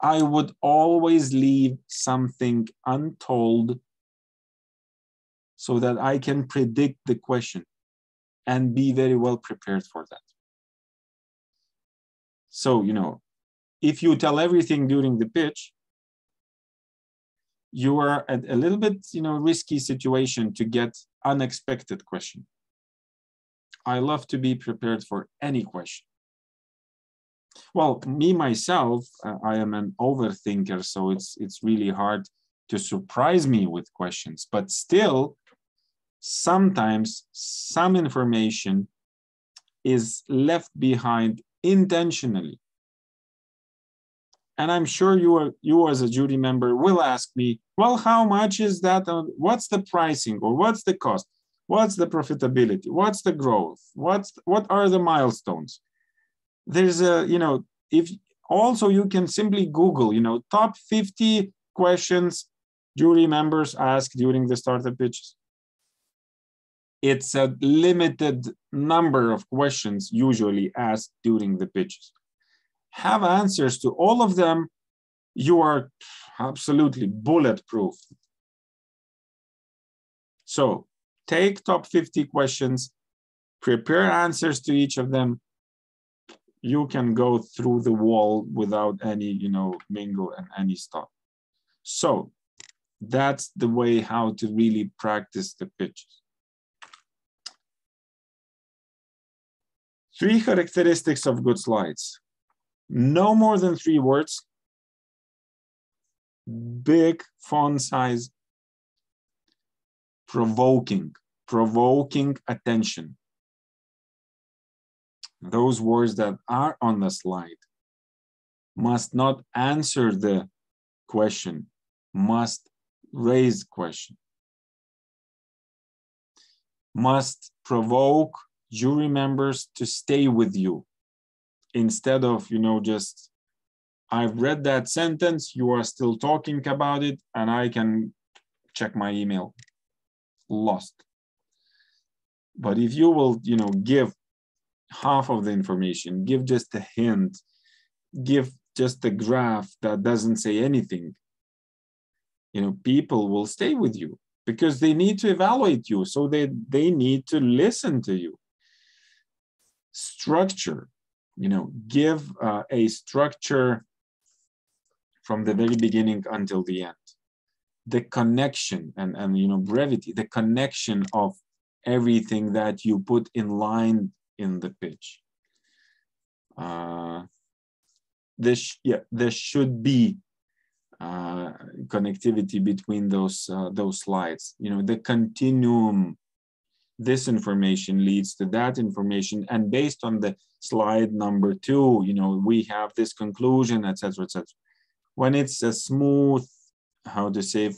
I would always leave something untold so that I can predict the question and be very well prepared for that. So, if you tell everything during the pitch, you are at a little bit, risky situation to get unexpected question. I love to be prepared for any question. Well, me, myself, I am an overthinker, so it's really hard to surprise me with questions, but still, sometimes some information is left behind intentionally. And I'm sure you as a jury member will ask me, well, how much is that? What's the pricing, or what's the cost? What's the profitability? What's the growth? What are the milestones? There's if also you can simply Google, top 50 questions jury members ask during the startup pitches. It's a limited number of questions usually asked during the pitches. Have answers to all of them, you are absolutely bulletproof. So take top 50 questions, prepare answers to each of them. You can go through the wall without any, mingle and any stop. So that's the way how to really practice the pitches. 3 characteristics of good slides. No more than 3 words, big font size, provoking attention. those words that are on the slide must not answer the question, must raise question, must provoke jury members to stay with you instead of, just, I've read that sentence, you are still talking about it, and I can check my email. Lost. But if you will, give half of the information, give just a hint, give just a graph that doesn't say anything, people will stay with you because they need to evaluate you, so they need to listen to you. Structure, give a structure from the very beginning until the end. The connection and brevity, the connection of everything that you put in line in the pitch. There should be connectivity between those slides. The continuum. This information leads to that information, and based on the slide number 2, we have this conclusion, etc., etc. When it's a smooth,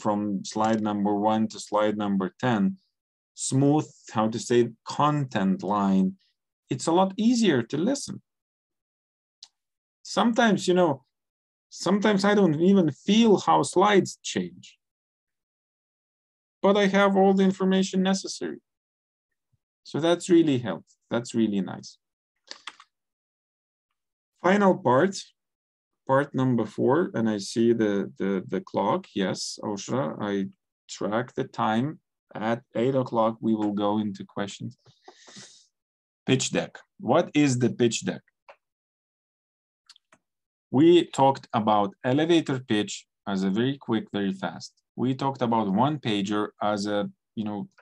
from slide number 1 to slide number 10, smooth, content line, it's a lot easier to listen. Sometimes, sometimes I don't even feel how slides change, but I have all the information necessary. So that's really helpful. That's really nice. Final part number 4, and I see the clock. Yes, Oshra, I track the time. At 8 o'clock, we will go into questions. Pitch deck. What is the pitch deck? We talked about elevator pitch as a very quick, very fast. We talked about one pager as a,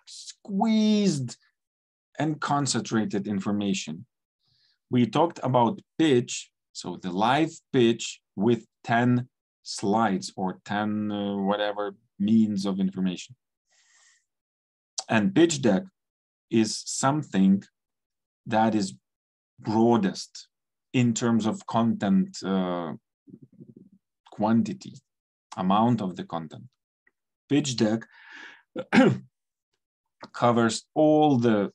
squeezed and concentrated information. We talked about pitch, so the live pitch with 10 slides or 10 whatever means of information. And pitch deck is something that is broadest in terms of content quantity, amount of the content. Pitch deck covers all the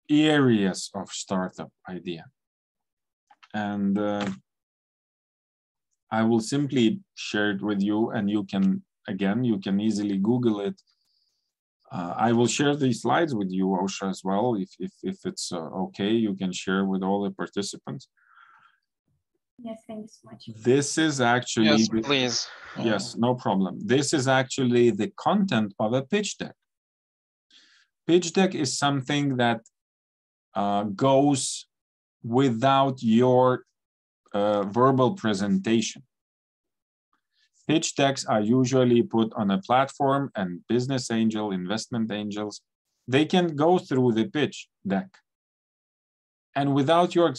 areas of startup idea. And I will simply share it with you, and you can easily Google it. I will share these slides with you, Osha, as well. If it's okay, you can share with all the participants. Yes, thanks so much. This is actually... Yes, please. Yes, no problem. This is actually the content of a pitch deck. Pitch deck is something that goes without your verbal presentation. Pitch decks are usually put on a platform, and business angel, investment angels, they can go through the pitch deck. And without your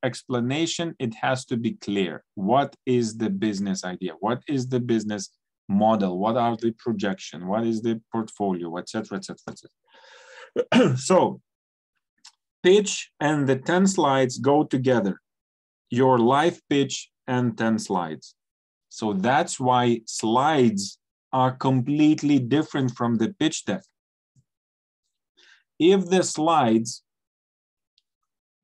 explanation, it has to be clear. What is the business idea? What is the business model? What are the projections? What is the portfolio, etc., etc., etc. So, pitch and the 10 slides go together. Your live pitch and 10 slides. So that's why slides are completely different from the pitch deck. If the slides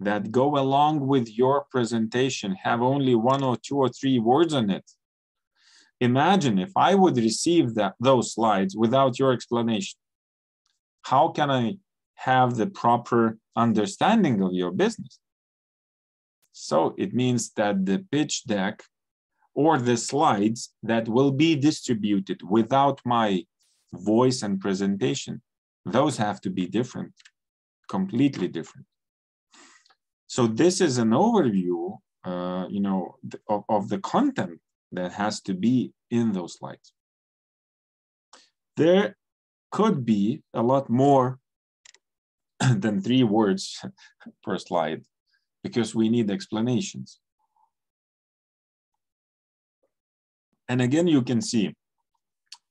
that go along with your presentation have only 1 or 2 or 3 words on it, imagine if I would receive those slides without your explanation. How can I have the proper understanding of your business? So it means that the pitch deck or the slides that will be distributed without my voice and presentation, those have to be different, completely different. So this is an overview, of the content that has to be in those slides. There could be a lot more than 3 words per slide because we need explanations. And again, you can see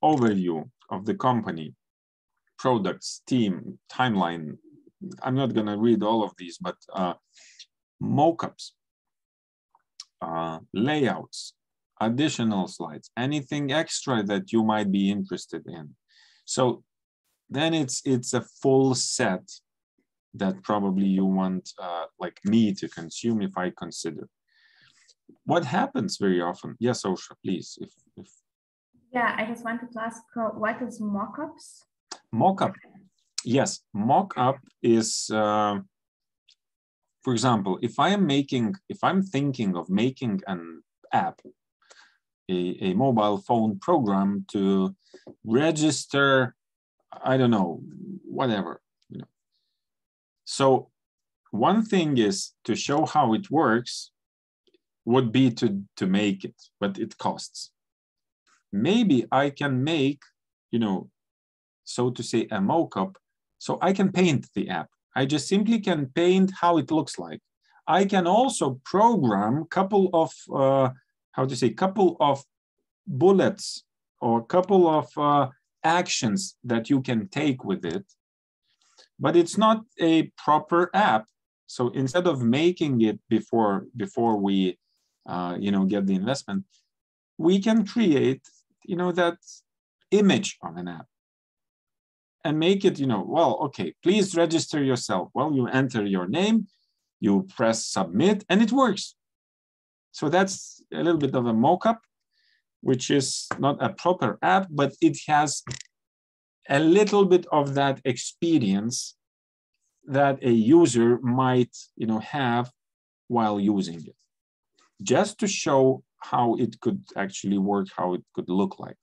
overview of the company, products, team, timeline. I'm not going to read all of these, but mockups, layouts, additional slides, anything extra that you might be interested in. So then it's a full set that probably you want like me to consume if I consider. What happens very often? Yes, Osha, please. If Yeah, I just wanted to ask, what is mockups? Mockup. Yes, mockup is, for example, if I'm thinking of making an app, a mobile phone program to register, I don't know, whatever, you know. So one thing is to show how it works would be to make it, but it costs. Maybe I can make, you know, so to say, a mockup, so I can paint the app. I just simply can paint how it looks like. I can also program couple of, couple of bullets or couple of actions that you can take with it, but it's not a proper app. So instead of making it before we, get the investment, we can create, that image of an app and make it, well, okay, please register yourself. Well, you enter your name, you press submit, and it works. So that's a little bit of a mock-up, which is not a proper app, but it has a little bit of that experience that a user might, have while using it, just to show how it could actually work, how it could look like.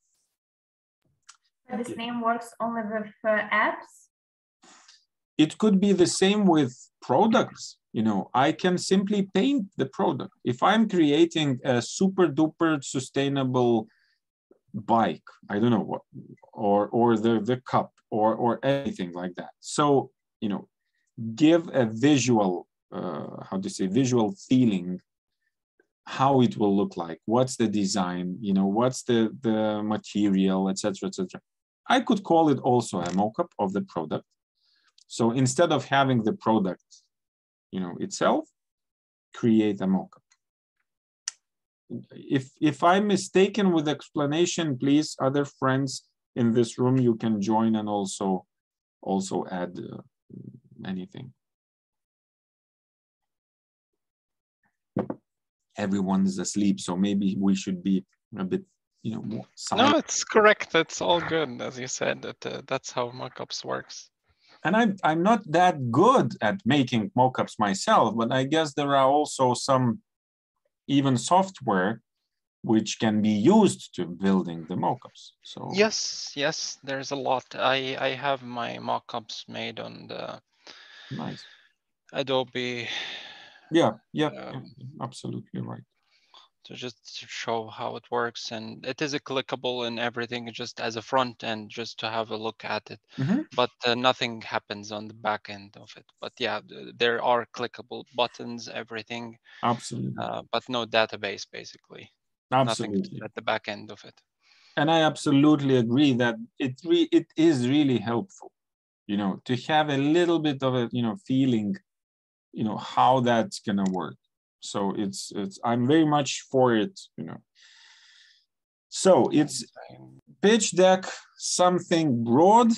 This name works only with apps? It could be the same with products. I can simply paint the product. If I'm creating a super duper sustainable bike, I don't know what, or the cup or anything like that. So, give a visual, visual feeling, how it will look like, what's the design, what's the material, etc., etc. I could call it also a mock-up of the product. So instead of having the product, itself, create a mock-up. If I'm mistaken with explanation, please, other friends in this room, you can join and also add anything. Everyone is asleep, so maybe we should be a bit, more silent. No, it's correct. That's all good, as you said. That's how mockups works. And I'm not that good at making mockups myself, but I guess there are also some even software which can be used to building the mockups. So yes, there's a lot. I have my mockups made on the nice Adobe. Yeah, absolutely right. So just to show how it works, and it is a clickable and everything, just as a front end, just to have a look at it. Mm-hmm. But nothing happens on the back end of it. But yeah, there are clickable buttons, everything. Absolutely. But no database, basically. Absolutely. Nothing at the back end of it. And I absolutely agree that it is really helpful, to have a little bit of a, feeling, how that's gonna work. So it's I'm very much for it, So it's pitch deck, something broad,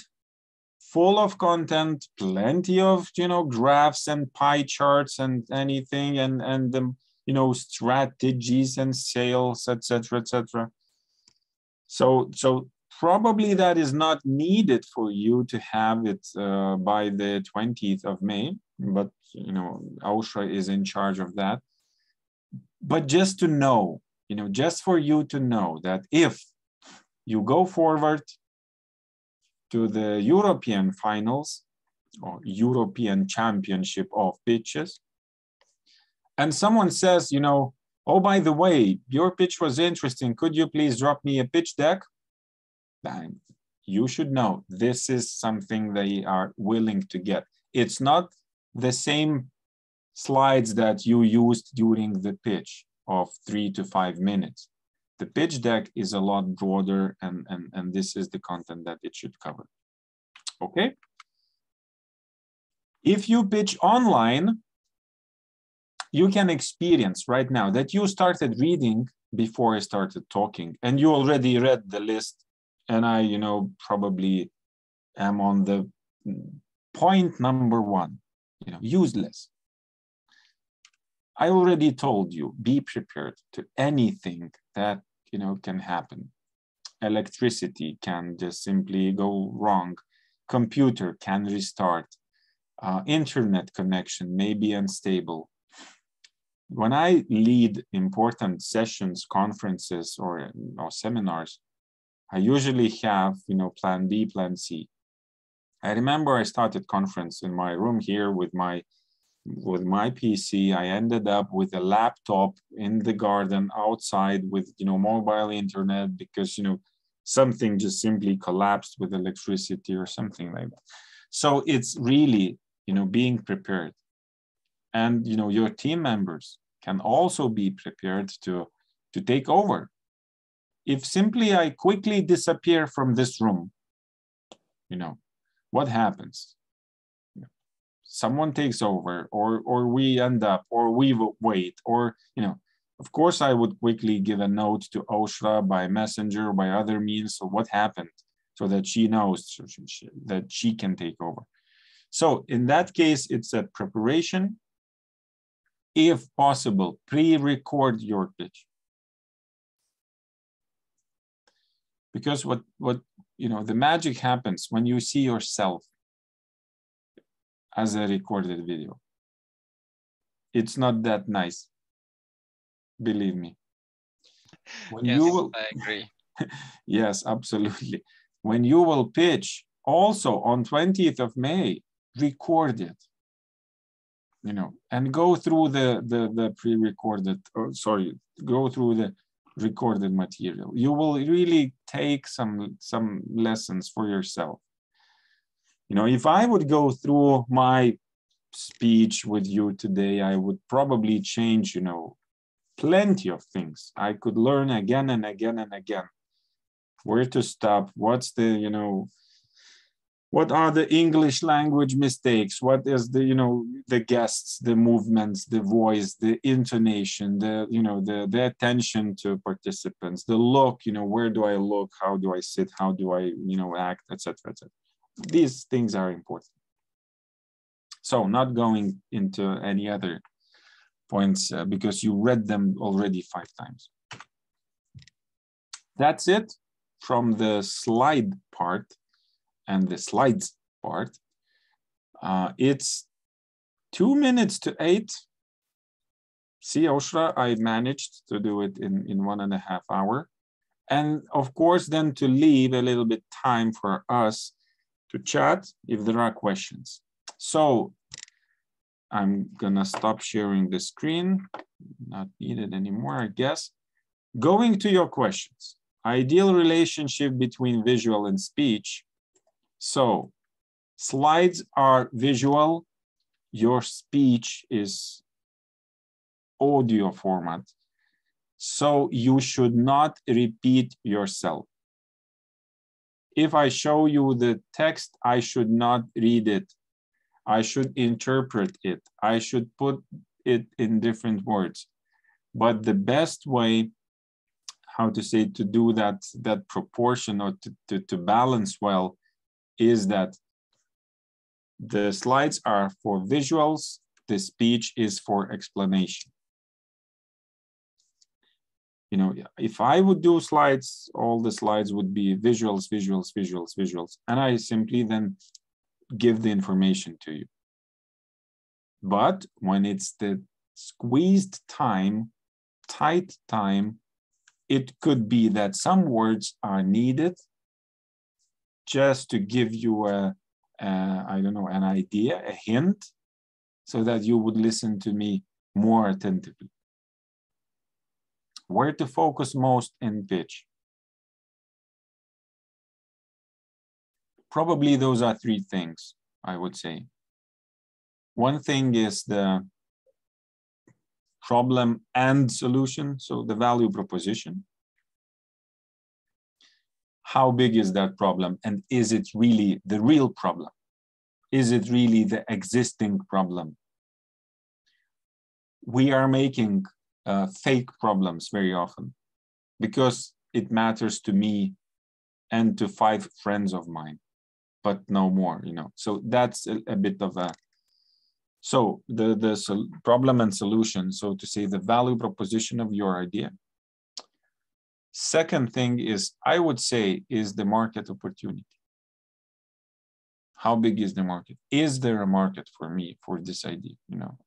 full of content, plenty of, graphs and pie charts and anything, and the, strategies and sales, etc., etc. So probably that is not needed for you to have it by the 20th of May, but, Ausra is in charge of that. But just to know, just for you to know that if you go forward to the European finals or European Championship of Pitches, and someone says, oh, by the way, your pitch was interesting, could you please drop me a pitch deck? Then you should know this is something they are willing to get. It's not the same slides that you used during the pitch of 3 to 5 minutes. The pitch deck is a lot broader, and this is the content that it should cover. Okay? If you pitch online, You can experience right now that you started reading before I started talking, and you already read the list, and I, probably am on the point number 1, useless. I already told you, be prepared to anything that, can happen. Electricity can just simply go wrong. Computer can restart. Internet connection may be unstable. When I lead important sessions, conferences, or seminars, I usually have, plan B, plan C. I remember I started conference in my room here with my PC. I ended up with a laptop in the garden outside with, mobile internet because, something just simply collapsed with electricity or something like that. So it's really, being prepared. And, your team members can also be prepared to take over. If simply I quickly disappear from this room, what happens? Someone takes over, or we end up, or we wait, or, of course, I would quickly give a note to Oshra by messenger or by other means of what happened so that she knows that she can take over. So in that case, it's a preparation. If possible, pre-record your pitch. Because what the magic happens when you see yourself as a recorded video. It's not that nice, believe me. When yes, you will, I agree. Yes, absolutely. When you will pitch, also on 20th of May, record it. And go through the pre-recorded, go through the recorded material. You will really take some lessons for yourself. If I would go through my speech with you today, I would probably change, plenty of things. I could learn again and again and again where to stop, what's the, what are the English language mistakes? What is the guests, the movements, the voice, the intonation, the attention to participants, the look, where do I look? How do I sit? How do I, act, etc., etc. These things are important. So not going into any other points because you read them already 5 times. That's it from the slide part. And the slides part, it's 2 minutes to 8. See, Oshra, I managed to do it in 1.5 hours. And of course, then to leave a little bit time for us to chat if there are questions. So I'm gonna stop sharing the screen. Not needed anymore, I guess. Going to your questions. Ideal relationship between visual and speech. So slides are visual, your speech is audio format. So you should not repeat yourself. If I show you the text, I should not read it. I should interpret it. I should put it in different words. But the best way, how to say, to do that proportion or to balance well, is that the slides are for visuals, the speech is for explanation. If I would do slides, all the slides would be visuals, visuals, visuals, visuals, and I simply then give the information to you. But when it's the squeezed time, tight time, it could be that some words are needed just to give you I don't know, an idea, a hint, so that you would listen to me more attentively. Where to focus most in pitch? Probably those are 3 things, I would say. One thing is the problem and solution, so the value proposition. How big is that problem, and is it really the real problem? Is it really the existing problem? we are making fake problems very often because it matters to me and to 5 friends of mine, but no more, you know. So that's a bit of a, so the problem and solution, so to say, the value proposition of your idea. Second thing is, I would say, is the market opportunity. How big is the market? Is there a market for me for this idea, you know?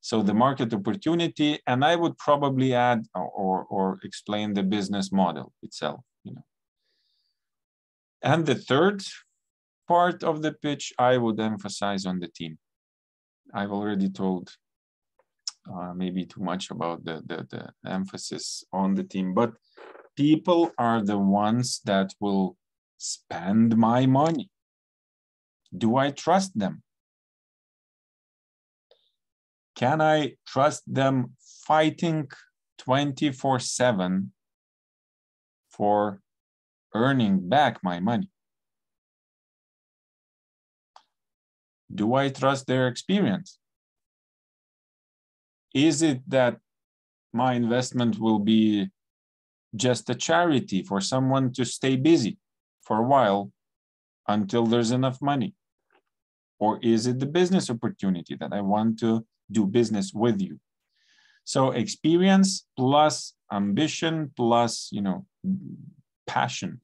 So the market opportunity, and I would probably add or explain the business model itself, you know. And the third part of the pitch, I would emphasize on the team. I've already told maybe too much about the emphasis on the team, but people are the ones that will spend my money. Do I trust them? Can I trust them fighting 24/7 for earning back my money? Do I trust their experience? Is it that my investment will be just a charity for someone to stay busy for a while until there's enough money? Or is it the business opportunity that I want to do business with you? So experience plus ambition plus, you know, passion.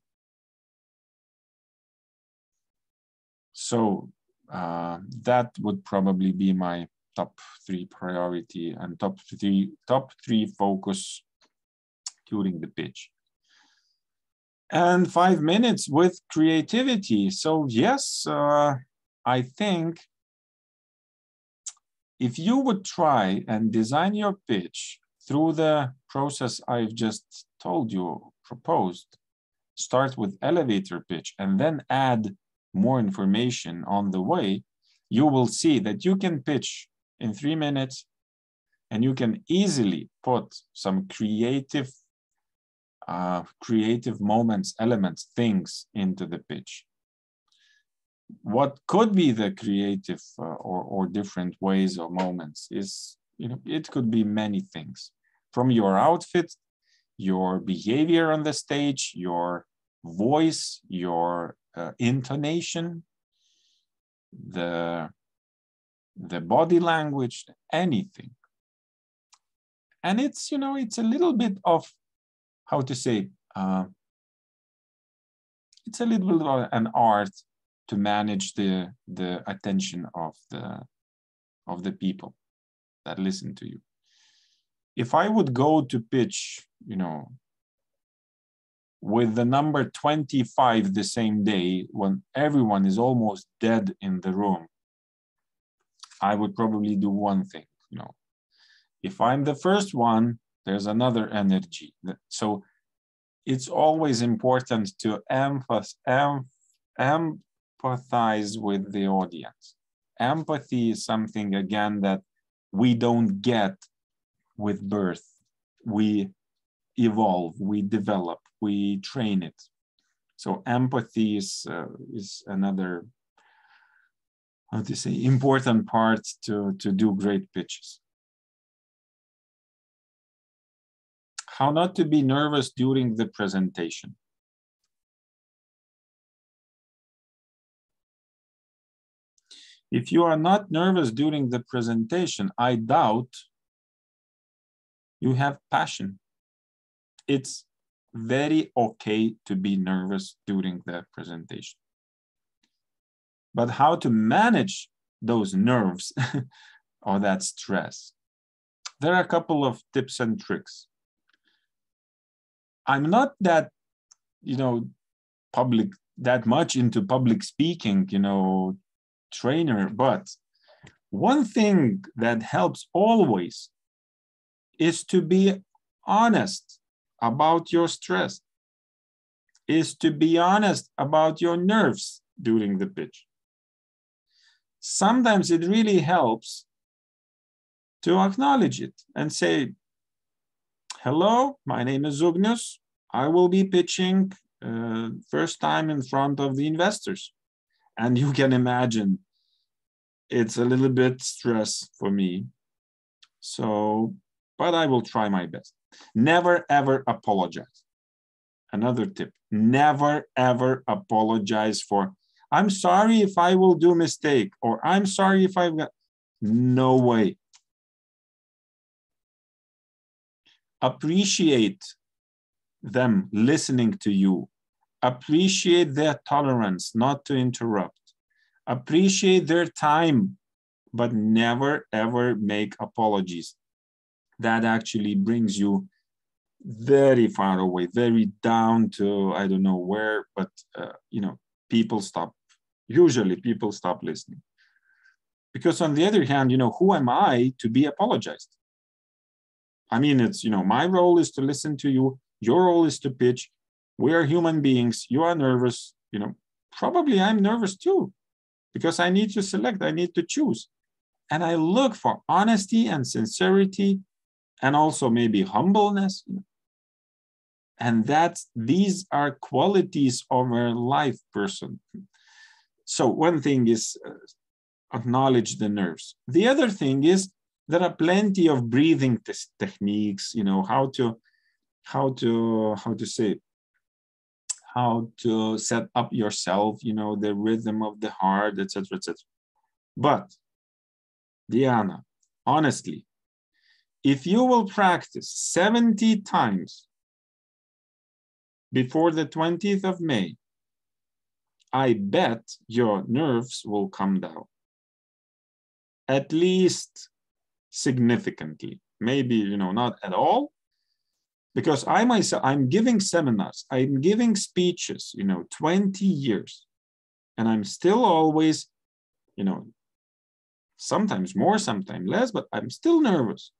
So that would probably be my top 3 priority and top three focus during the pitch. And 5 minutes with creativity. So yes, I think if you would try and design your pitch through the process I've just told you, proposed, start with elevator pitch and then add more information on the way, you will see that you can pitch in 3 minutes and you can easily put some creative moments, elements, things into the pitch. What could be the creative or different ways or moments is, you know, it could be many things, from your outfit, your behavior on the stage, your voice, your intonation, the body language, anything. And it's, you know, it's a little bit of, how to say, it's a little bit of an art to manage the attention of the people that listen to you. If I would go to pitch, you know, with the number 25 the same day, when everyone is almost dead in the room, I would probably do one thing, you know. If I'm the first one, there's another energy. So it's always important to empathize with the audience. Empathy is something, again, that we don't get with birth. We evolve, we develop, we train it. So empathy is another, how to say, important part to do great pitches. How not to be nervous during the presentation. If you are not nervous during the presentation, I doubt you have passion. It's very okay to be nervous during the presentation. But how to manage those nerves or that stress? There are a couple of tips and tricks. I'm not that, you know, that much into public speaking, you know, trainer, but one thing that helps always is to be honest about your stress, is to be honest about your nerves during the pitch. Sometimes it really helps to acknowledge it and say, hello, my name is Ugnius. I will be pitching first time in front of the investors. And you can imagine it's a little bit stress for me. So, but I will try my best. Never, ever apologize. Another tip, never, ever apologize for, I'm sorry if I will do mistake, or I'm sorry if I've got, no way. Appreciate them listening to you. Appreciate their tolerance not to interrupt. Appreciate their time, but never, ever make apologies. That actually brings you very far away, very down to, I don't know where, but, you know, usually people stop listening. Because on the other hand, you know, who am I to be apologized? I mean, it's, you know, my role is to listen to you. Your role is to pitch. We are human beings. You are nervous, you know, probably I'm nervous too, because I need to select, I need to choose. And I look for honesty and sincerity and also maybe humbleness. And these are qualities of a life person. So one thing is acknowledge the nerves. The other thing is there are plenty of breathing techniques, you know, how to set up yourself, you know, the rhythm of the heart, etc., etc. But Diana, honestly, if you will practice 70 times before the 20th of May, I bet your nerves will come down. At least significantly, maybe, you know, not at all, because I myself, I'm giving seminars, I'm giving speeches, you know, 20 years, and I'm still always, you know, sometimes more, sometimes less, but I'm still nervous.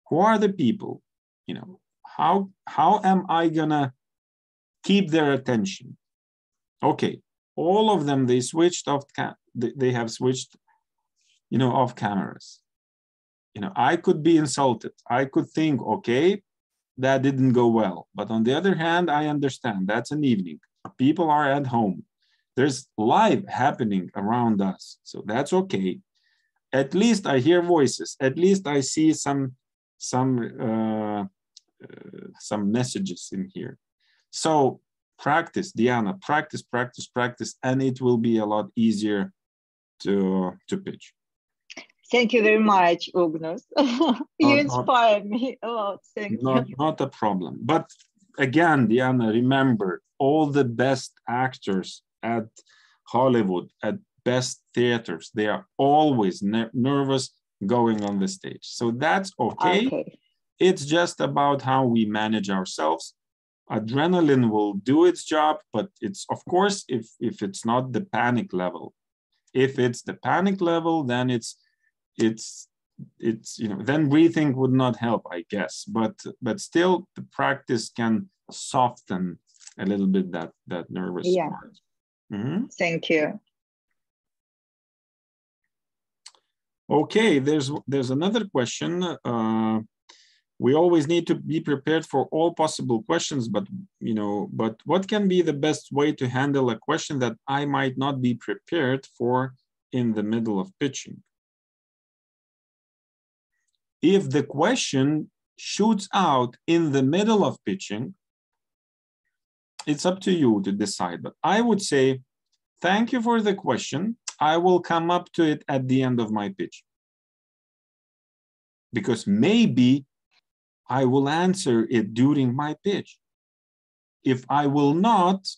Who are the people? You know, how am I gonna keep their attention? Okay, all of them, they switched off, they have switched, you know, off cameras. You know, I could be insulted. I could think, okay, that didn't go well. But on the other hand, I understand that's an evening. People are at home. There's life happening around us. So that's okay. At least I hear voices. At least I see some messages in here. So practice, Diana, practice, practice, practice, and it will be a lot easier to pitch. Thank you very much, Ugnos. You inspire me a lot. Thank you. Not a problem. But again, Diana, remember, all the best actors at Hollywood, at best theaters, they are always nervous going on the stage. So that's okay. It's just about how we manage ourselves. Adrenaline will do its job, but it's, of course, if it's not the panic level. If it's the panic level, then it's you know, then breathing would not help, I guess, but still the practice can soften a little bit that nervous part. Mm-hmm. Thank you. Okay, there's another question. We always need to be prepared for all possible questions, but you know, what can be the best way to handle a question that I might not be prepared for in the middle of pitching? If the question shoots out in the middle of pitching, it's up to you to decide. But I would say, thank you for the question. I will come up to it at the end of my pitch. Because maybe I will answer it during my pitch. If I will not,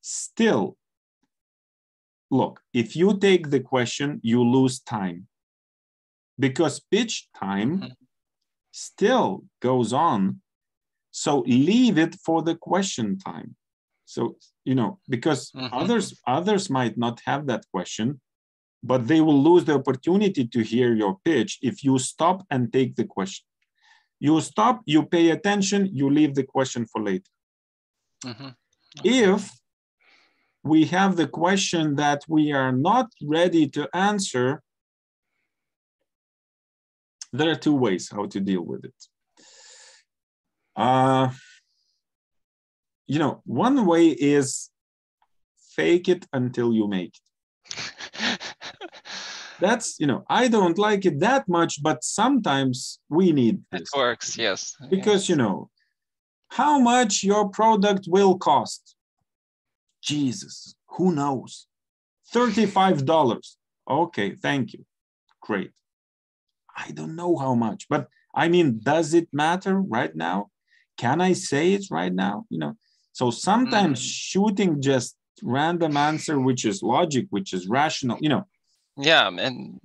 still, look, if you take the question, you lose time. Because pitch time still goes on. So leave it for the question time. So, you know, because others might not have that question, but they will lose the opportunity to hear your pitch if you stop and take the question. You stop, you pay attention, you leave the question for later. If we have the question that we are not ready to answer, there are two ways how to deal with it. You know, one way is fake it until you make it. That's, you know, I don't like it that much, but sometimes we need this. It works, yes. Because, you know, how much your product will cost? Jesus, who knows? $35. Okay, thank you. Great. I don't know how much, but I mean, does it matter right now? Can I say it right now? You know, so sometimes shooting just random answer, which is logic, which is rational, you know. Yeah, and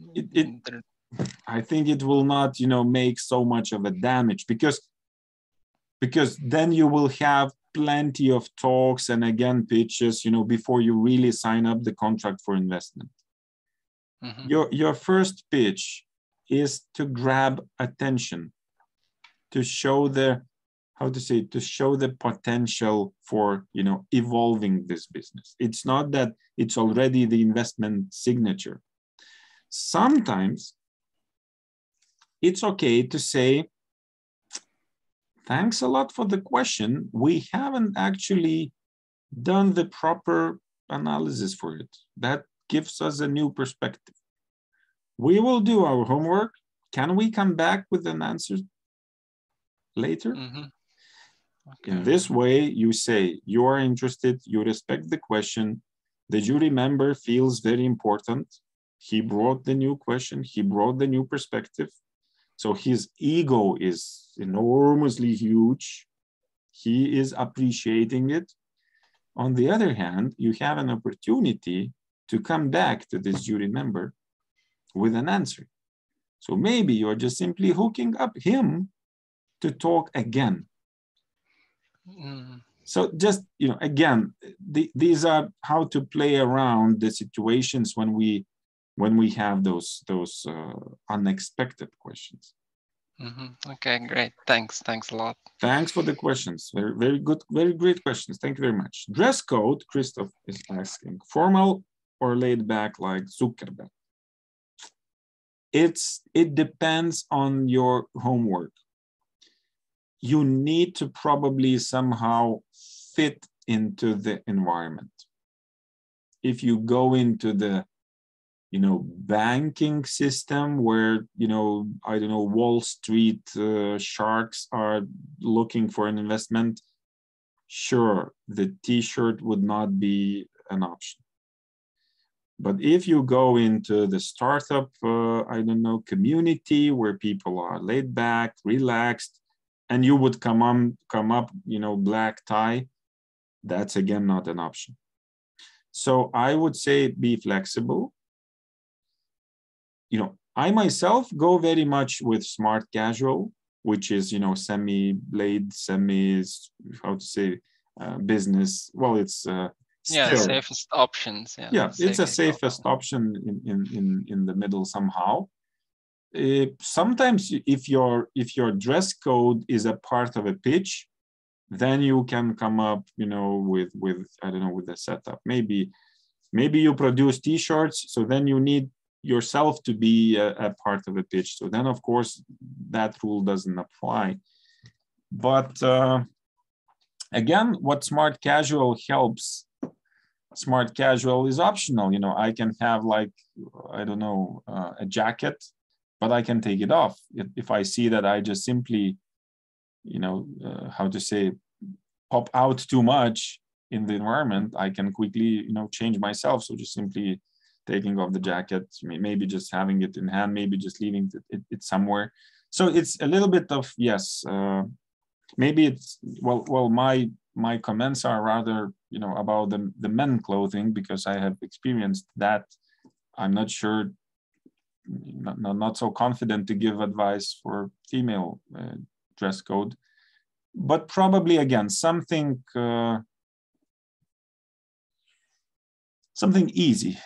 I think it will not, you know, make so much of a damage because then you will have plenty of talks and again pitches, you know, before you really sign up the contract for investment. Your first pitch is to grab attention, to show the, how to say, to show the potential for, you know, evolving this business. It's not that it's already the investment signature. Sometimes it's okay to say, thanks a lot for the question. We haven't actually done the proper analysis for it. That gives us a new perspective. We will do our homework. Can we come back with an answer later? Okay. In this way, you say you are interested, you respect the question. The jury member feels very important. He brought the new question, he brought the new perspective. So his ego is enormously huge. He is appreciating it. On the other hand, you have an opportunity to come back to this jury member with an answer. So maybe you're just simply hooking up him to talk again. So just, you know, again, these are how to play around the situations when we have those unexpected questions. Okay, great. Thanks a lot. Thanks for the questions. Very good, very great questions. Thank you very much. Dress code, Christoph is asking, formal or laid back like Zuckerberg? It depends on your homework. You need to probably somehow fit into the environment. If you go into the, you know, banking system where, you know, I don't know, Wall Street sharks are looking for an investment, sure, the t-shirt would not be an option. But if you go into the startup, I don't know, community where people are laid back, relaxed, and you would come up, you know, black tie, that's again not an option. So I would say be flexible. You know, I myself go very much with smart casual, which is, you know, semi-blade, how to say, business. Well, it's yeah, still, safest options. Yeah, it's a safest option in the middle somehow. Sometimes if your dress code is a part of a pitch, then you can come up, you know, with I don't know, with a setup. Maybe you produce t-shirts, so then you need yourself to be a part of a pitch. So then, of course, that rule doesn't apply. But again, what smart casual helps, smart casual is optional. You know, I can have like, I don't know, a jacket, but I can take it off. If I see that I just simply, you know, how to say, pop out too much in the environment, I can quickly, you know, change myself. So just simply taking off the jacket, maybe just having it in hand, maybe just leaving it somewhere. So it's a little bit of, yes, maybe it's, well, my comments are rather, you know, about the men clothing, because I have experienced that. I'm not sure, not so confident to give advice for female dress code, but probably again, something easy.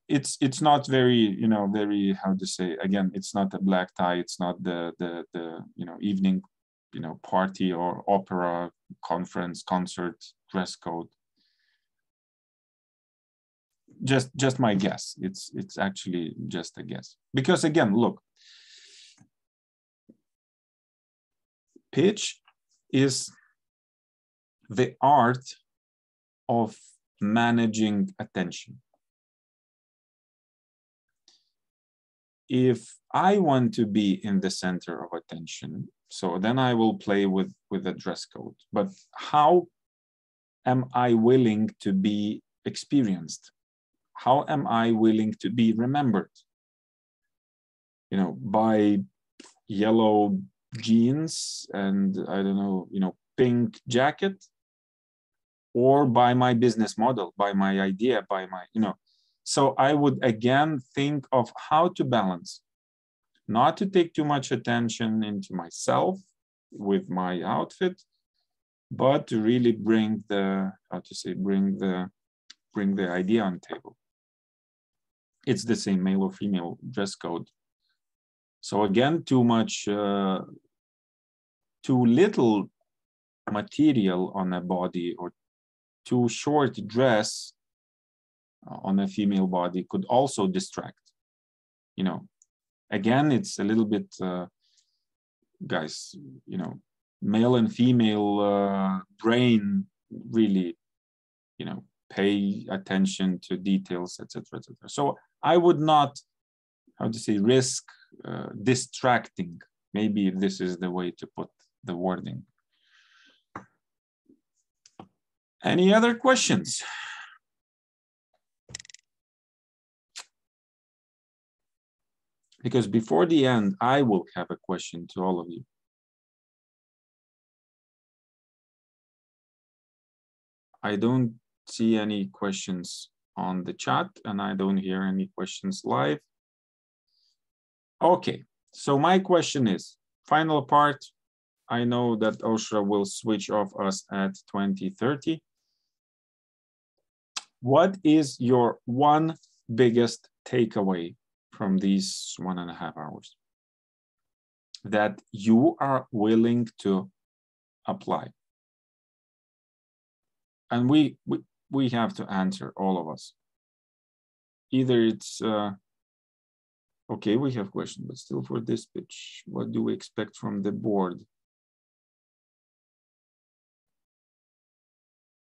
It's not very, you know, very, how to say, again, it's not a black tie, it's not the you know, evening, you know, party or opera, conference, concert dress code. Just my guess. It's actually just a guess, because again, look, pitch is the art of managing attention. if I want to be in the center of attention, so then I will play with the dress code. But how am I willing to be experienced? How am I willing to be remembered? You know, by yellow jeans and I don't know, you know, pink jacket, or by my business model, by my idea, by my, you know. So I would again think of how to balance, not to take too much attention into myself with my outfit, but to really bring the, how to say, bring the idea on the table. It's the same male or female dress code. So again, too much, too little material on a body or too short dress on a female body could also distract. You know, again, it's a little bit, guys, you know, male and female brain really, you know, pay attention to details, etc., etc. So I would not, how to say, risk distracting. Maybe this is the way to put the wording. Any other questions? Because before the end, I will have a question to all of you. I don't see any questions on the chat and I don't hear any questions live. Okay, so my question is, final part, I know that Oshra will switch off us at 20:30. What is your one biggest takeaway from these 1.5 hours that you are willing to apply? And we have to answer, all of us. Either it's, okay, we have questions, but still for this pitch, what do we expect from the board?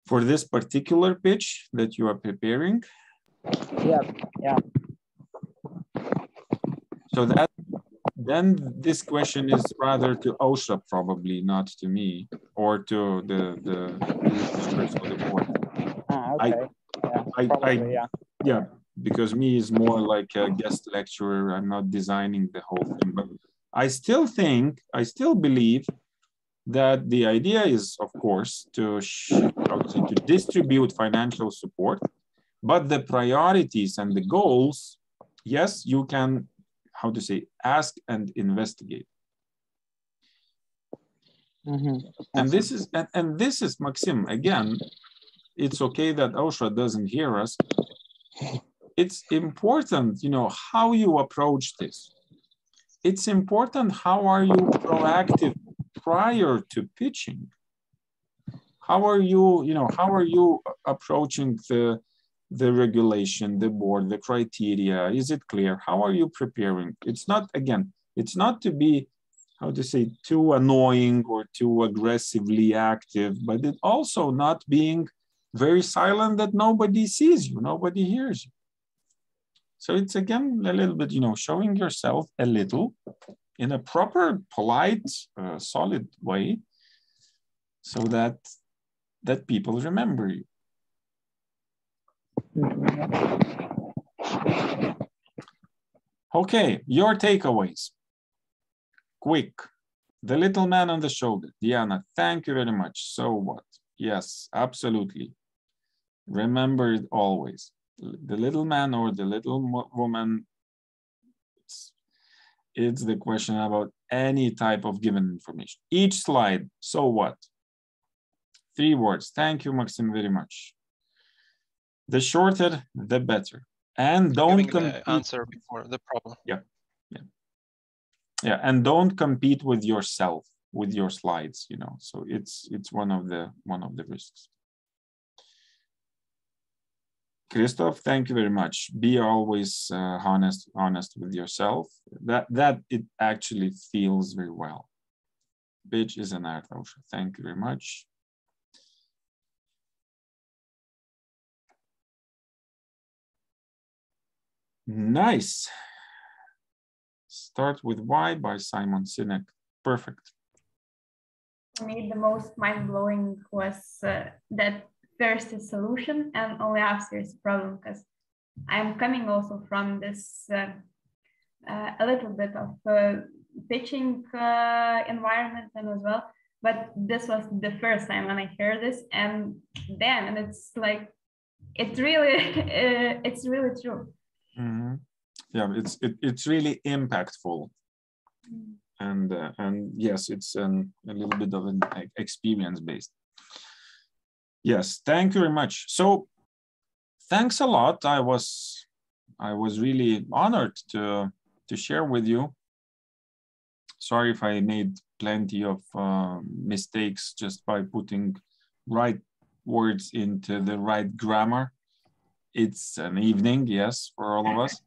For this particular pitch that you are preparing? Yeah. So that, then this question is rather to Osha, probably, not to me, or to the members of the board. Okay. Yeah, because me is more like a guest lecturer. I'm not designing the whole thing, but I still think, I still believe that the idea is, of course, to distribute financial support, but the priorities and the goals, yes, you can, how to say, ask and investigate. Mm-hmm. And this is Maxim, again, it's okay that Osha doesn't hear us. It's important, you know, how you approach this. It's important, how are you proactive prior to pitching? How are you, you know, how are you approaching the regulation, the board, the criteria? Is it clear? How are you preparing? It's not, again, it's not to be, how to say, too annoying or too aggressively active, but it also not being very silent that nobody sees you, nobody hears you. So it's, again, a little bit, you know, showing yourself a little in a proper, polite, solid way, so that people remember you. Okay, your takeaways. Quick. The little man on the shoulder. Diana, thank you very much. So what? Yes, absolutely. Remember it always. The little man or the little woman, it's the question about any type of given information. Each slide, so what? 3 words. Thank you, Maxim, very much. The shorter, the better. And don't compete. The answer before the problem. Yeah, and don't compete with yourself, with your slides, you know. So it's one of the risks. Christoph, thank you very much. Be always honest with yourself. That it actually feels very well. Pitch is an art, Osha. Thank you very much. Nice. Start with Why by Simon Sinek. Perfect. For me, the most mind-blowing was that first is solution and only after is problem, because I'm coming also from this a little bit of pitching environment and as well, but this was the first time when I heard this, and damn, and it's like, it's really it's really true. Mm-hmm. Yeah, it's really impactful. And yes, it's a little bit of an experience based. Yes, thank you very much. So thanks a lot. I was really honored to share with you. Sorry if I made plenty of mistakes just by putting right words into the right grammar. It's an evening, yes, for all of us.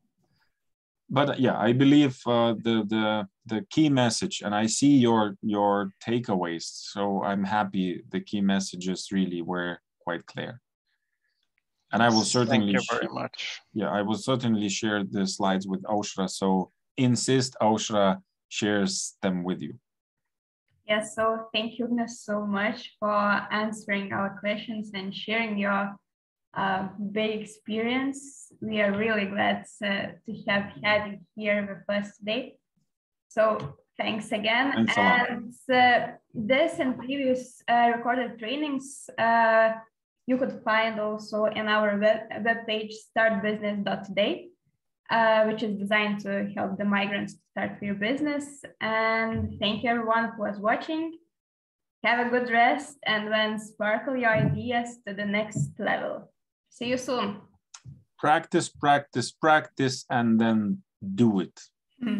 But yeah, I believe the key message, and I see your takeaways, so I'm happy the key messages really were quite clear. And I will certainly, thank you very much. Yeah, I will certainly share the slides with Aushra. So insist Aushra shares them with you. Yes, so thank you so much for answering our questions and sharing your big experience. We are really glad to have had you here with us today. So thanks again. Thanks a lot. And this and previous recorded trainings you could find also in our webpage startbusiness.today, which is designed to help the migrants to start their business. And thank you everyone who was watching. Have a good rest and then sparkle your ideas to the next level. See you soon. Practice, practice, practice, and then do it.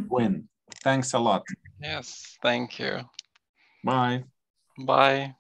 Win. Thanks a lot. Yes, thank you. Bye. Bye.